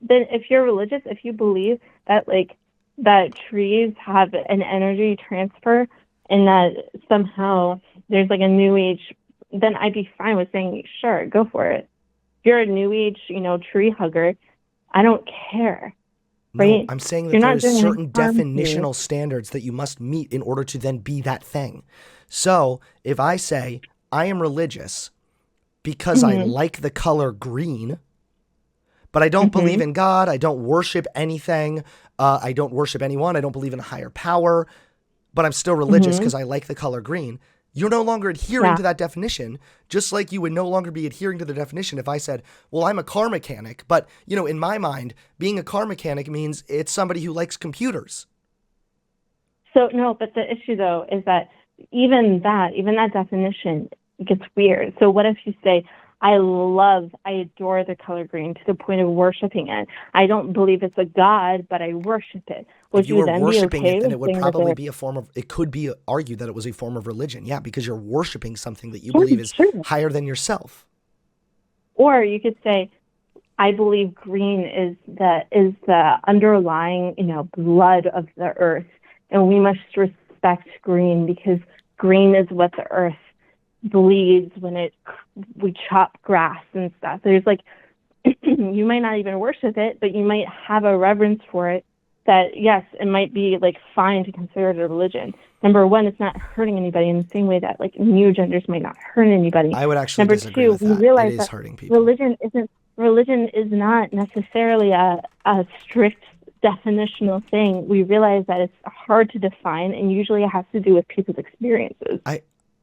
Then if you're religious, if you believe that that trees have an energy transfer and that somehow there's like a new age, then I'd be fine with saying, sure, go for it. If you're a new age, tree hugger, I don't care. No, Right? I'm saying that You're there not is doing any certain harm to you. definitional standards that you must meet in order to then be that thing. So if I say I am religious because I like the color green, but I don't believe in God, I don't worship anything, I don't worship anyone, I don't believe in a higher power, but I'm still religious because I like the color green, You're no longer adhering to that definition, just like you would no longer be adhering to the definition if I said, well, I'm a car mechanic, but, in my mind, being a car mechanic means it's somebody who likes computers. So, no, but the issue, though, is that even that definition gets weird. So what if you say, I adore the color green to the point of worshiping it. I don't believe it's a god, but I worship it. If you were worshiping it, then it would probably be it could be argued that it was a form of religion. Yeah, because you're worshiping something that you believe is higher than yourself. Or you could say, I believe green is the underlying, blood of the earth. And we must respect green because green is what the earth bleeds when we chop grass and stuff. There's you might not even worship it, but you might have a reverence for it that, yes, it might be fine to consider it a religion. Number one, it's not hurting anybody in the same way that new genders might not hurt anybody. I would actually disagree with that. We realize it is that hurting people. Religion is not necessarily a strict definitional thing. We realize that it's hard to define, and usually it has to do with people's experiences.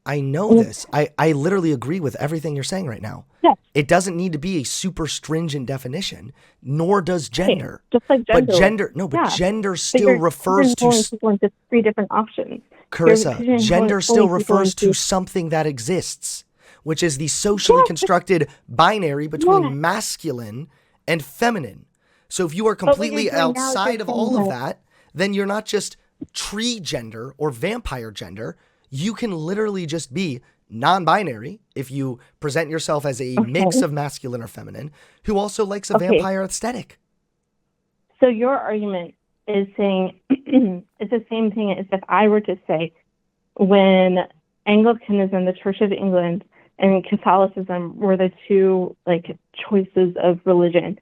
I know this. I literally agree with everything you're saying right now. Yes. It doesn't need to be a super stringent definition, nor does gender. Right. Just like gender. But gender still refers to people into three different options. Carissa, gender still refers to something that exists, which is the socially constructed binary between masculine and feminine. So if you are completely outside of all of that, then you're not just tree gender or vampire gender. You can literally just be non-binary if you present yourself as a mix of masculine or feminine who also likes a vampire aesthetic. So your argument is saying it's the same thing as if I were to say when Anglicanism, the Church of England, and Catholicism were the two choices of religion.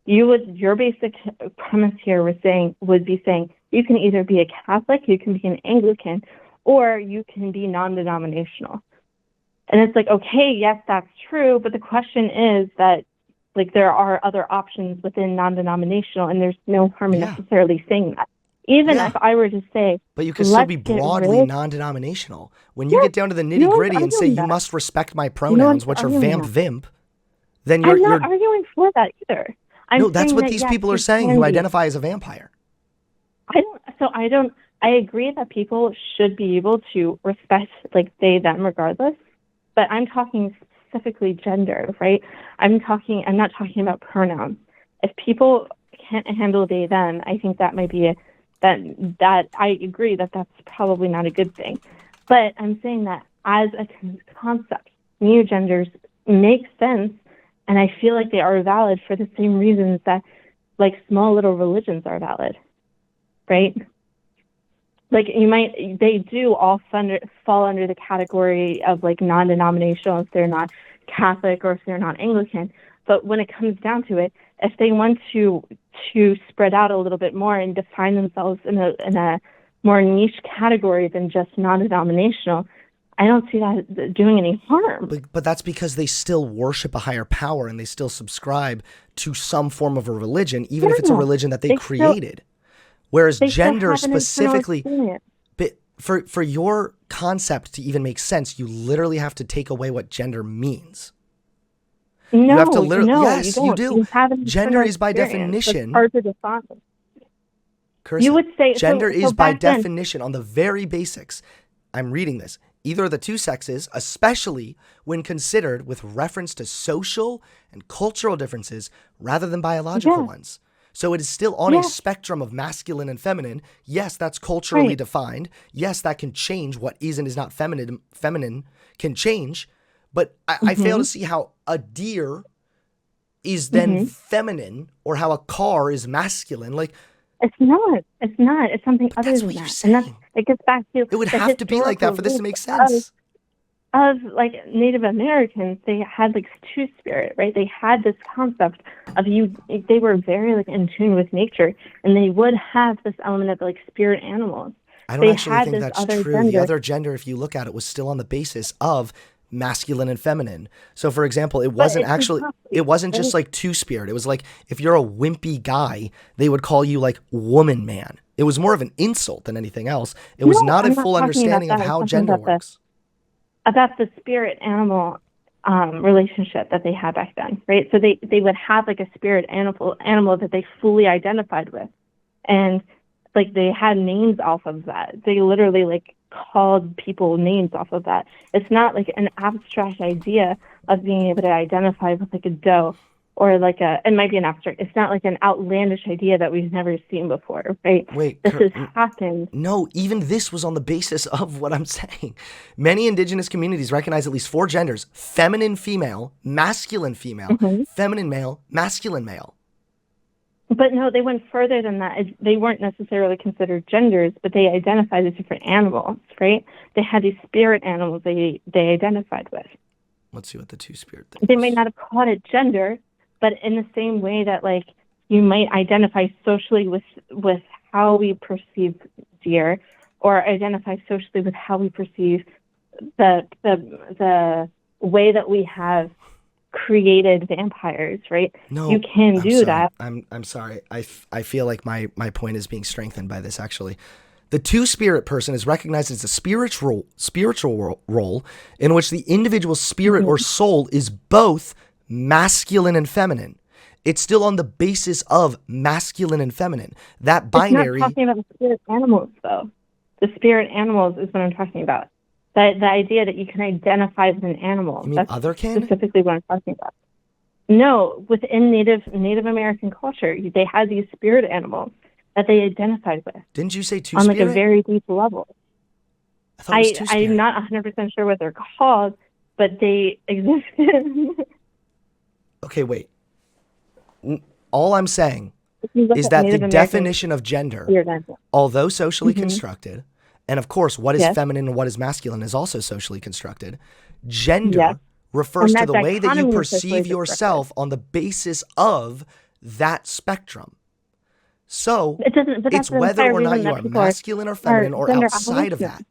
Your basic premise here would be saying you can either be a Catholic, you can be an Anglican, or you can be non-denominational. And it's okay, yes, that's true, but the question is that there are other options within non-denominational, and there's no harm in necessarily saying that. Even if I were to say, but you can still be broadly non-denominational. When you get down to the nitty-gritty and say you must respect my pronouns, which are vamp, then you're not arguing for that either. No, that's what these people are saying who identify as a vampire. I agree that people should be able to respect they, them regardless, but I'm talking specifically gender, right? I'm not talking about pronouns. If people can't handle they, them, I think that might be that I agree that that's probably not a good thing. But I'm saying that as a concept, new genders make sense, and I feel like they are valid for the same reasons that small little religions are valid, right? They do all fall under the category of non-denominational if they're not Catholic or if they're not Anglican. But when it comes down to it, if they want to spread out a little bit more and define themselves in a more niche category than just non-denominational, I don't see that doing any harm. But that's because they still worship a higher power and they still subscribe to some form of a religion, even if it's a religion that they created. Whereas gender specifically, but for your concept to even make sense, you literally have to take away what gender means. No, you have to literally, yes, you do. Gender is by definition. It's hard to define. Carissa, you would say gender is by definition on the very basics. I'm reading this. Either of the two sexes, especially when considered with reference to social and cultural differences rather than biological ones. So it is still on a spectrum of masculine and feminine. Yes, that's culturally defined. Yes, that can change. What is and is not feminine can change. But I fail to see how a deer is then feminine or how a car is masculine. It's not. It's something other than that. And it gets back to it would have to be like that for this to make sense. Of Native Americans, they had two-spirit, right? They had this concept of they were very in tune with nature, and they would have this element of spirit animals. I don't actually think that's true. Gender. The other gender, if you look at it, was still on the basis of masculine and feminine. So for example, it wasn't just two-spirit. It was if you're a wimpy guy, they would call you woman man. It was more of an insult than anything else. It was not a full understanding of how gender works. about the spirit animal relationship that they had back then, right? So they would have like a spirit animal that they fully identified with, and like they had names off of that. They literally like called people names off of that. It's not like an abstract idea of being able to identify with like a doe or like it might be an abstract. It's not like an outlandish idea that we've never seen before, right? Wait, this has happened. No, even this was on the basis of what I'm saying. Many indigenous communities recognize at least 4 genders: feminine female, masculine female, feminine male, masculine male. But no, they went further than that. They weren't necessarily considered genders, but they identified as different animals, right? They had these spirit animals they identified with. Let's see what the 2 spirit things. They might not have called it gender, but in the same way that like you might identify socially with how we perceive deer, or identify socially with how we perceive the way that we have created vampires, right? No, you can do that. I'm sorry. I feel like my point is being strengthened by this, actually. The 2 spirit person is recognized as a spiritual role in which the individual spirit or soul is both masculine and feminine. It's still on the basis of masculine and feminine. That binary. It's not talking about the spirit animals, though. The spirit animals is what I'm talking about. The idea that you can identify with an animal. You mean That's otherkin? specifically what I'm talking about. No, within Native American culture, they had these spirit animals that they identified with. Didn't you say 2 on spirit? like a very deep level. I thought it was 2 spirit. I'm not 100% sure what they're called, but they existed. Okay, wait. All I'm saying is that the definition of gender, although socially constructed, and of course what is feminine and what is masculine is also socially constructed, gender refers to the way that you perceive yourself on the basis of that spectrum. So it's whether or not you are masculine or feminine or outside of that.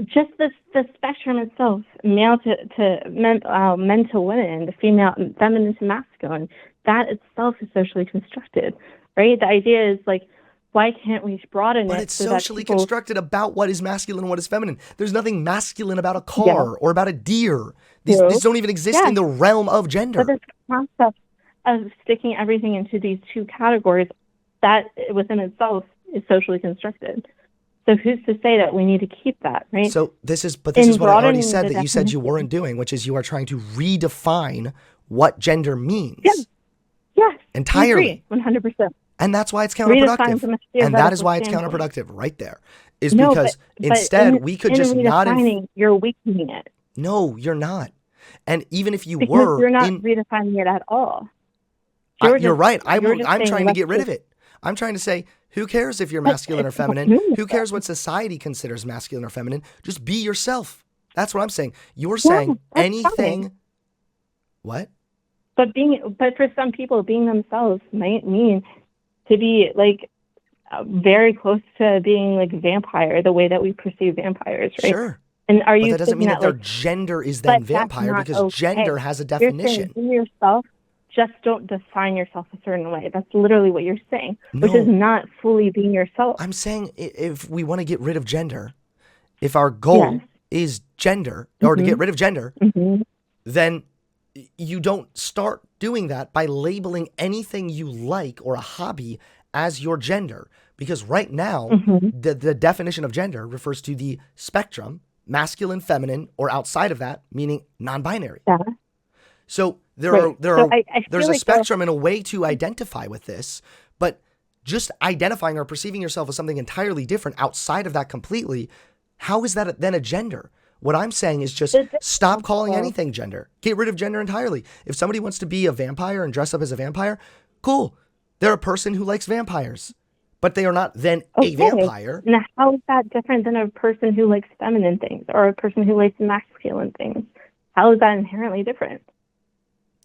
Just the spectrum itself, male to men to women, the female, feminine to masculine, that itself is socially constructed, right? The idea is like, why can't we broaden it? But it's socially constructed about what is masculine and what is feminine. There's nothing masculine about a car or about a deer. These don't even exist in the realm of gender. But this concept of sticking everything into these 2 categories, that within itself is socially constructed. So who's to say that we need to keep that, right? So this is what I already said that you said you weren't doing, which is you are trying to redefine what gender means. Yes. Entirely. 100%. And that's why it's counterproductive. And that is why it's counterproductive right there. Is because instead we could just not... You're weakening it. No, you're not. And even if you because were... you're not redefining it at all. You're right. I'm trying to get rid of it. I'm trying to say, who cares if you're masculine or feminine? Who cares what society considers masculine or feminine? Just be yourself. That's what I'm saying. You're saying anything... Fine. What? But for some people, being themselves might mean to be like very close to being like vampire, the way that we perceive vampires, right? Sure. And are you? But that doesn't mean that their gender is then vampire, because gender has a definition. You're saying yourself, just don't define yourself a certain way. That's literally what you're saying, which is not fully being yourself. I'm saying if we want to get rid of gender, if our goal is gender, or to get rid of gender, then you don't start doing that by labeling anything you like or a hobby as your gender. Because right now, the definition of gender refers to the spectrum, masculine, feminine, or outside of that, meaning non-binary. So there's a spectrum and a way to identify with this, but just identifying or perceiving yourself as something entirely different outside of that completely, how is that then a gender? What I'm saying is just stop calling anything gender. Get rid of gender entirely. If somebody wants to be a vampire and dress up as a vampire, cool. They're a person who likes vampires, but they are not then a vampire. Now, how is that different than a person who likes feminine things or a person who likes masculine things? How is that inherently different?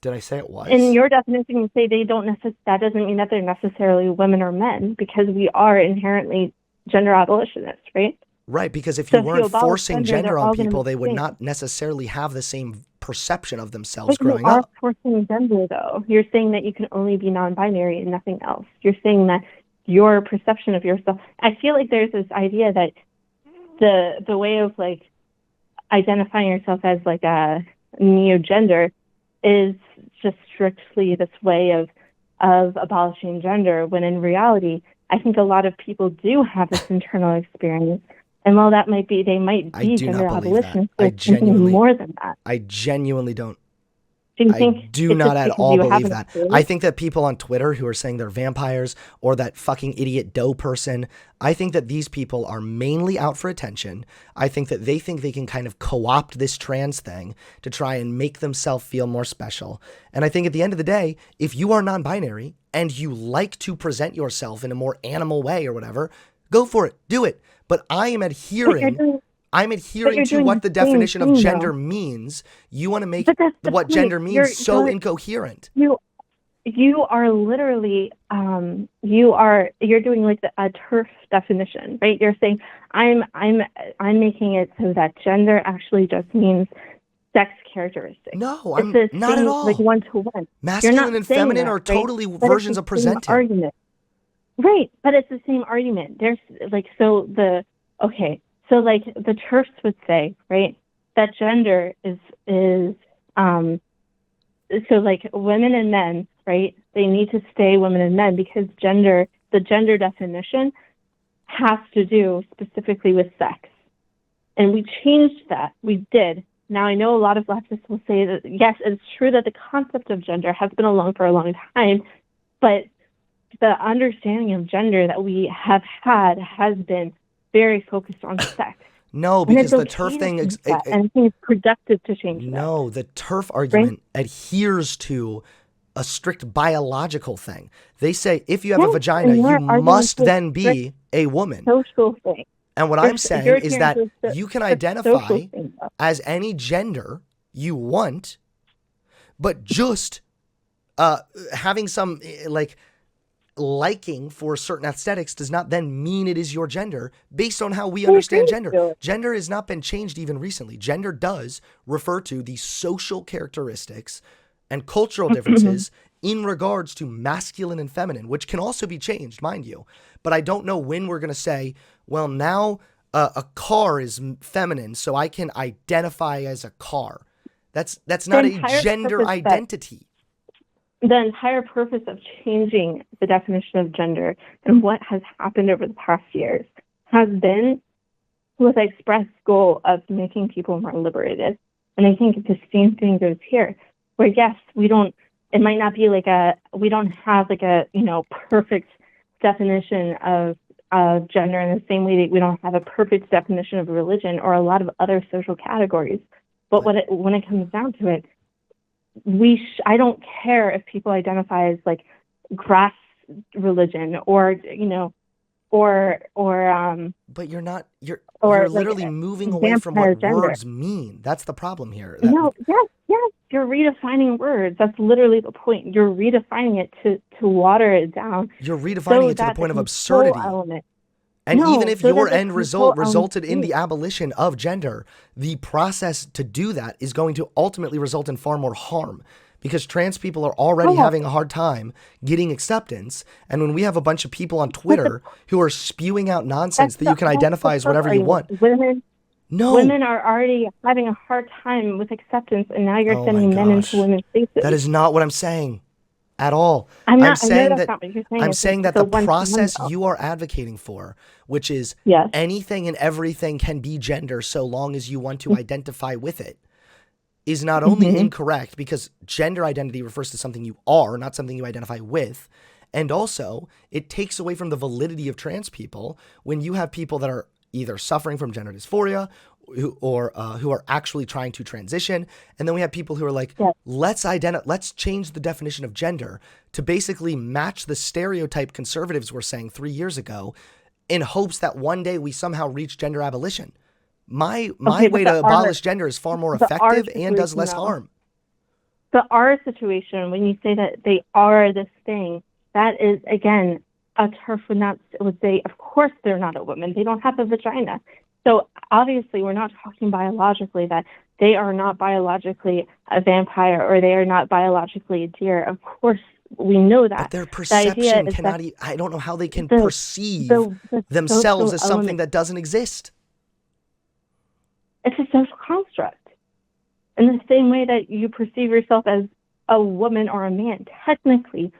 Did I say it was? In your definition, you say that doesn't mean that they're necessarily women or men, because we are inherently gender abolitionists, right? Right, because if you weren't forcing gender on people, they would not necessarily have the same perception of themselves growing up. You are forcing gender, though. You're saying that you can only be non-binary and nothing else. You're saying that your perception of yourself... I feel like there's this idea that the way of, like, identifying yourself as like a neogender is just strictly this way of abolishing gender, when in reality, I think a lot of people do have this internal experience. And while that might be, they might be gender abolitionists, there's something more than that. I genuinely don't. Do you think I do not at all believe that. I think that people on Twitter who are saying they're vampires, or that fucking idiot doe person, I think that these people are mainly out for attention. I think that they think they can kind of co-opt this trans thing to try and make themselves feel more special. And I think at the end of the day, if you are non-binary and you like to present yourself in a more animal way or whatever, go for it. Do it. But I am adhering... I'm adhering to what the definition of gender means. You want to make what gender means so incoherent. You are literally you're doing like a turf definition, right? You're saying I'm making it so that gender actually just means sex characteristics. No, I'm not at all. Like one to one. Masculine and feminine are totally versions of presenting. Argument. Right, but it's the same argument. There's like So like the TERFs would say, right, that gender is so like women and men, right, they need to stay women and men because the gender definition has to do specifically with sex. And we changed that. We did. Now I know a lot of leftists will say that, yes, it's true that the concept of gender has been along for a long time, but the understanding of gender that we have had has been very focused on sex. No, because the TERF thing... and I think it's productive to change that. No, the TERF argument adheres to a strict biological thing. They say if you have a vagina, you must then be a woman. Social thing. And what I'm saying is that you can identify as any gender you want, but just having some liking for certain aesthetics does not then mean it is your gender based on how we understand gender. Gender has not been changed even recently. Gender does refer to the social characteristics and cultural differences in regards to masculine and feminine, which can also be changed, mind you. But I don't know when we're going to say, well, now a car is feminine, so I can identify as a car. That's not a gender identity. The entire purpose of changing the definition of gender and what has happened over the past years has been with the express goal of making people more liberated. And I think the same thing goes here, where yes, we don't have like a, perfect definition of gender in the same way that we don't have a perfect definition of religion or a lot of other social categories. But when it comes down to it, I don't care if people identify as like grass religion or but you're not you're literally like moving away from what gender. Words mean. That's the problem here. Yes, you're redefining words. That's literally the point. You're redefining it to water it down. You're redefining it to the point of absurdity. And even if your end result resulted in the abolition of gender, the process to do that is going to ultimately result in far more harm because trans people are already having a hard time getting acceptance. And when we have a bunch of people on Twitter who are spewing out nonsense that you can identify as whatever you want. Women are already having a hard time with acceptance, and now you're sending men into women's spaces. That is not what I'm saying. At all. I'm saying that the process you are advocating for, which is anything and everything can be gender so long as you want to identify with it, is not only incorrect because gender identity refers to something you are, not something you identify with, and also it takes away from the validity of trans people when you have people that are either suffering from gender dysphoria who are actually trying to transition. And then we have people who are like, let's change the definition of gender to basically match the stereotype conservatives were saying 3 years ago in hopes that one day we somehow reach gender abolition. My way to abolish gender is far more effective and does less harm. The R situation, when you say that they are this thing, that is, again, a TERF would say, of course they're not a woman. They don't have a vagina. So obviously we're not talking biologically that they are not biologically a vampire or they are not biologically a deer. Of course, we know that. But their perception cannot... I don't know how they can perceive themselves as something that doesn't exist. It's a social construct. In the same way that you perceive yourself as a woman or a man, technically,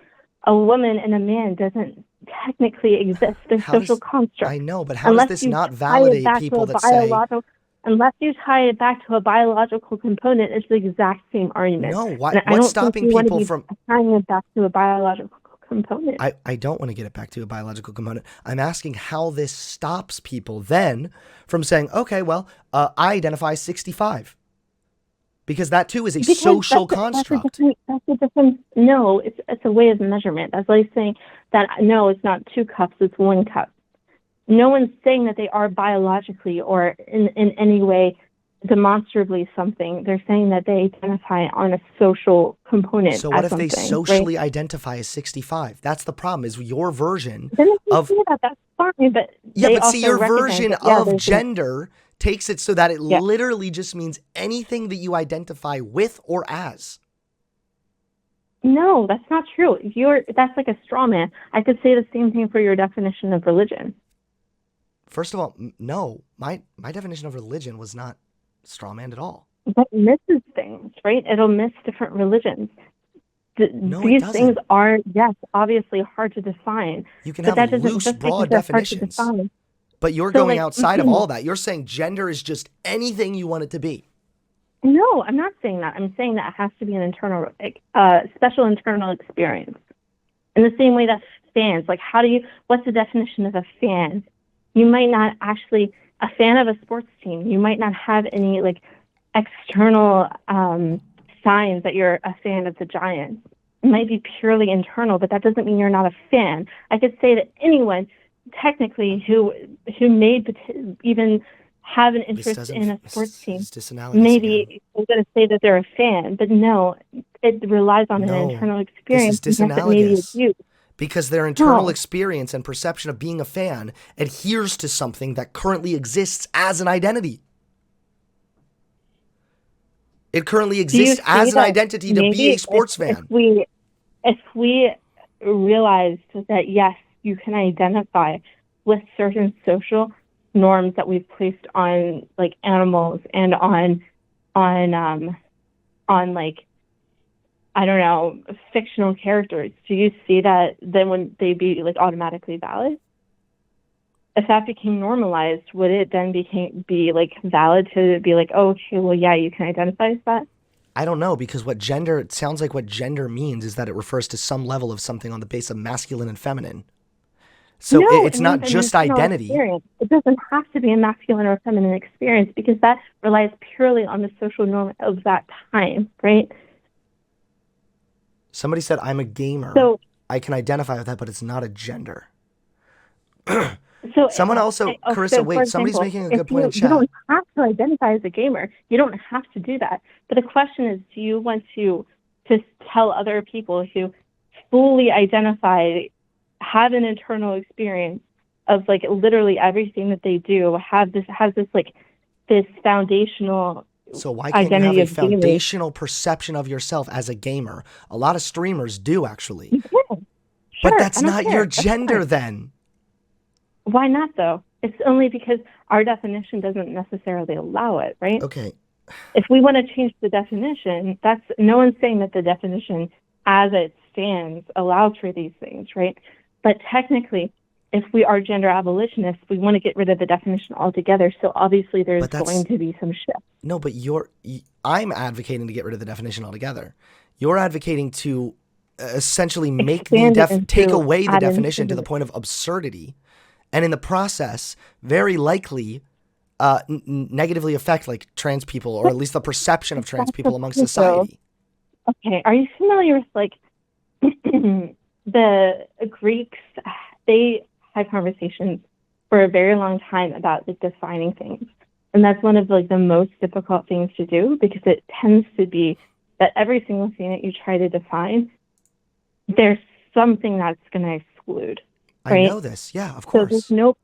a woman and a man doesn't technically exist. They're social constructs. I know, but how does this not validate people that say... Unless you tie it back to a biological component, it's the exact same argument. No, what's stopping people from tying it back to a biological component? I don't want to get it back to a biological component. I'm asking how this stops people then from saying, okay, well, I identify 65. Because that too is a social construct. That's a different. No, it's a way of measurement. That's like saying that no, it's not 2 cups, it's 1 cup. No one's saying that they are biologically or in any way demonstrably something. They're saying that they identify on a social component. So what if they socially identify as 65? That's the problem, is your version of... That's fine, but... Yeah, but see, your version of gender takes it so that it literally just means anything that you identify with or as. No, that's not true. That's like a straw man. I could say the same thing for your definition of religion. First of all, no, my definition of religion was not straw man at all. But it misses things, right? It'll miss different religions. No, these things are, yes, obviously hard to define. You can have loose, broad definitions. But you're going outside of all that. You're saying gender is just anything you want it to be. No, I'm not saying that. I'm saying that it has to be an internal, special internal experience. In the same way that fans, like what's the definition of a fan? You might not actually, a fan of a sports team, you might not have any like external signs that you're a fan of the Giants. It might be purely internal, but that doesn't mean you're not a fan. I could say that anyone technically who may even have an interest in a sports team, maybe I'm going to say that they're a fan, but no, it relies on an internal experience. This is disanalogous. Because their internal experience and perception of being a fan adheres to something that currently exists as an identity. It currently exists as an identity to be a sports fan. If we realized that, yes, you can identify with certain social norms that we've placed on like animals and on like, I don't know, fictional characters, do you see that then would they be like automatically valid? If that became normalized, would it then be like valid to be like, oh, okay, well, yeah, you can identify as that? I don't know, because it sounds like what gender means is that it refers to some level of something on the base of masculine and feminine. So it's not just identity. Experience. It doesn't have to be a masculine or feminine experience because that relies purely on the social norm of that time, right? Somebody said, I'm a gamer. So I can identify with that, but it's not a gender. Someone also, Carissa, wait, somebody's making a good point in chat. You don't have to identify as a gamer. You don't have to do that. But the question is, do you want to tell other people who fully identify, have an internal experience of like literally everything that they do, has this like this foundational So why can't you have a foundational perception of yourself as a gamer? A lot of streamers do, actually. You can. Sure, but that's not your gender then. Why not, though? It's only because our definition doesn't necessarily allow it, right? Okay. If we want to change the definition, no one's saying that the definition as it stands allows for these things, right? But technically, if we are gender abolitionists, we want to get rid of the definition altogether. So obviously there's going to be some shift. No, but I'm advocating to get rid of the definition altogether. You're advocating to essentially make take away the definition to the point of absurdity, and in the process, very likely negatively affect like trans people, or at least the perception of trans people amongst society. Okay, are you familiar with like the Greeks? They had conversations for a very long time about like defining things, and that's one of like the most difficult things to do, because it tends to be that every single thing that you try to define, there's something that's going to exclude. Right? I know this, yeah, of course. So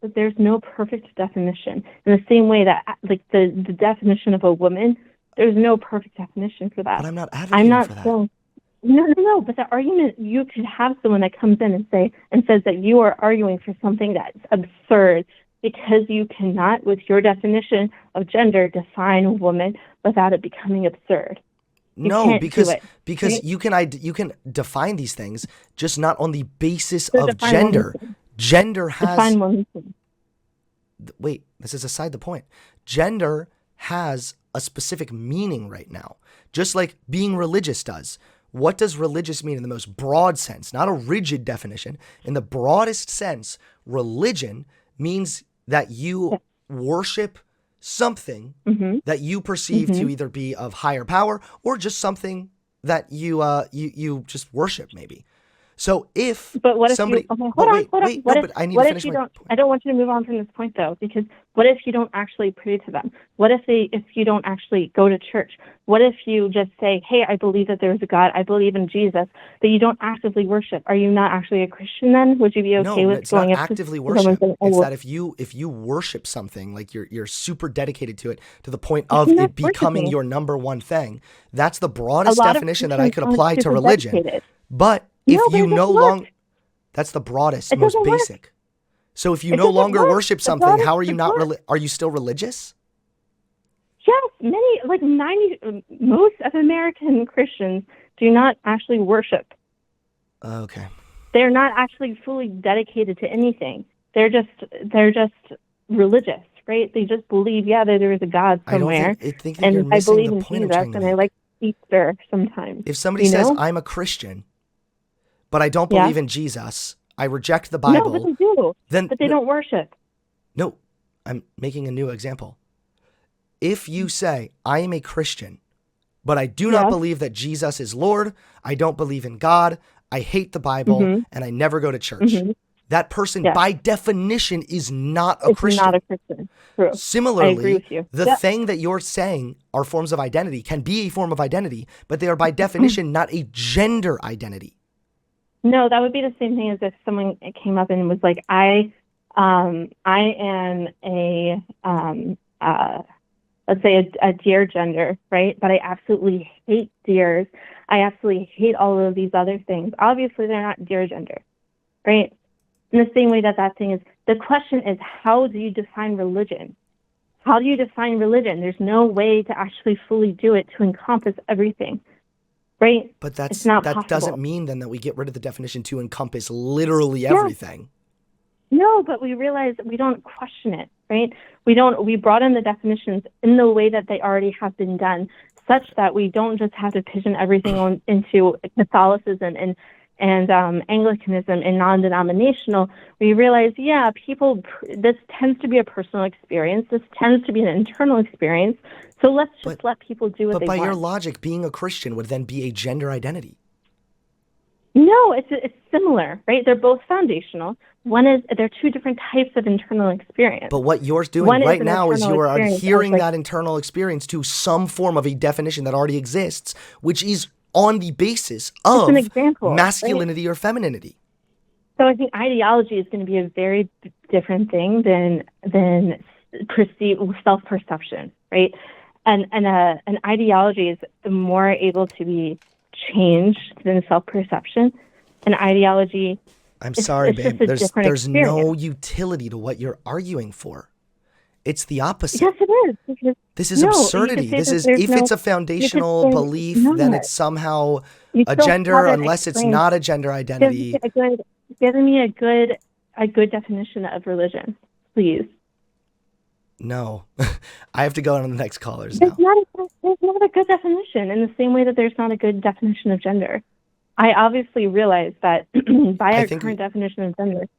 there's no perfect definition. In the same way that like the definition of a woman, there's no perfect definition for that. But I'm not advocating for that. No. But the argument, you could have someone that comes in and says that you are arguing for something that's absurd, because you cannot, with your definition of gender, define a woman without it becoming absurd. No, because you can define these things, just not on the basis of gender. Gender has define one thing. Wait, this is aside the point. Gender has a specific meaning right now, just like being religious does. What does religious mean in the most broad sense? Not a rigid definition. In the broadest sense, religion means that you worship something that you perceive to either be of higher power or just something that you just worship, maybe. So if but what if somebody, you, okay, hold on, but I need to finish my point. I don't want you to move on from this point though, because what if you don't actually pray to them? What if you don't actually go to church? What if you just say, hey, I believe that there's a God, I believe in Jesus, that you don't actively worship? Are you not actually a Christian then? Would you be okay with going up to actively worship? It's that if you worship something, like you're super dedicated to it to the point of it becoming your number one thing, that's the broadest definition that I could apply to religion. Dedicated. But if you no longer, that's the broadest, most basic. So if you no longer worship something, how are you not? Are you still religious? Yes, most of American Christians do not actually worship. Okay. They're not actually fully dedicated to anything. They're just religious, right? They just believe, that there is a God somewhere. I think that you're missing believe the in point Jesus, I'm trying to and make. I like Easter sometimes. If somebody says, I'm a Christian, but I don't believe in Jesus, I reject the Bible. No, but they do. But they don't worship. No, I'm making a new example. If you say, I am a Christian, but I do not believe that Jesus is Lord, I don't believe in God, I hate the Bible, and I never go to church, that person by definition is not a Christian. Not a Christian. True. Similarly, I agree with you. The thing that you're saying are forms of identity can be a form of identity, but they are by definition not a gender identity. No, that would be the same thing as if someone came up and was like, I am a, let's say a deer gender, right? But I absolutely hate deers. I absolutely hate all of these other things. Obviously, they're not deer gender, right? In the same way that thing is, the question is, how do you define religion? How do you define religion? There's no way to actually fully do it to encompass everything. Right? But that possible. Doesn't mean then that we get rid of the definition to encompass literally everything. No, but we realize we don't question it, right? We brought in the definitions in the way that they already have been done, such that we don't just have to pigeon everything into Catholicism and Anglicanism and non-denominational. We realize, this tends to be a personal experience. This tends to be an internal experience. So let's just let people do what they want. But by your logic, being a Christian would then be a gender identity. No, it's similar, right? They're both foundational. They're two different types of internal experience. But what you're doing right now is you are adhering that internal experience to some form of a definition that already exists, which is on the basis of masculinity or femininity. So I think ideology is going to be a very different thing than self-perception, right? And an ideology is more able to be changed than self-perception. An ideology. I'm sorry, babe. There's no utility to what you're arguing for. It's the opposite. Yes, it is. This is absurdity. It's a foundational belief, then it's somehow a gender, unless it's not a gender identity. Give me a good definition of religion, please. No, I have to go on to the next callers now. There's not a good definition, in the same way that there's not a good definition of gender. I obviously realize that by our current definition of gender,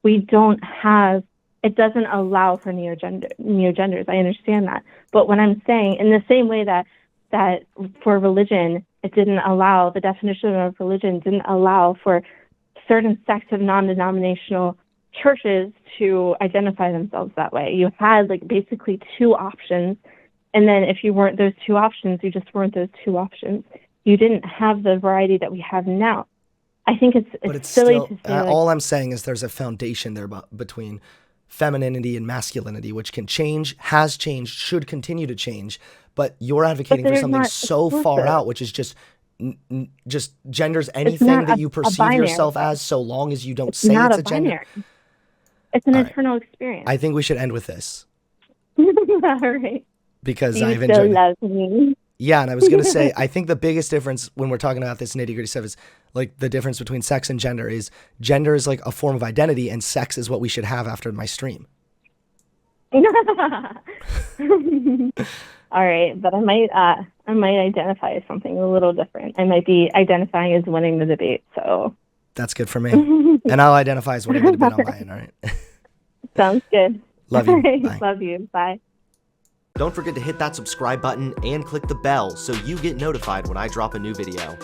we don't have. It doesn't allow for neogenders. I understand that. But what I'm saying, in the same way that for religion, it didn't allow, the definition of religion didn't allow for certain sects of non-denominational churches to identify themselves that way. You had basically two options. And then if you weren't those two options, you just weren't those two options. You didn't have the variety that we have now. I think it's silly to say. All I'm saying is there's a foundation there between femininity and masculinity, which can change, has changed, should continue to change. But you're advocating for something so far out, which is just genders anything that you perceive yourself as, so long as you don't say it's a gender. It's an All right. eternal experience. I think we should end with this All right. because You I've still enjoyed it. love me. Yeah, and I was going to say, I think the biggest difference when we're talking about this nitty-gritty stuff is like the difference between sex and gender is like a form of identity and sex is what we should have after my stream. All right, but I might identify as something a little different. I might be identifying as winning the debate, so That's good for me. And I'll identify as winning the debate on my end, all right? sounds good. Love you. All right, Bye. love you. Bye. Don't forget to hit that subscribe button and click the bell so you get notified when I drop a new video.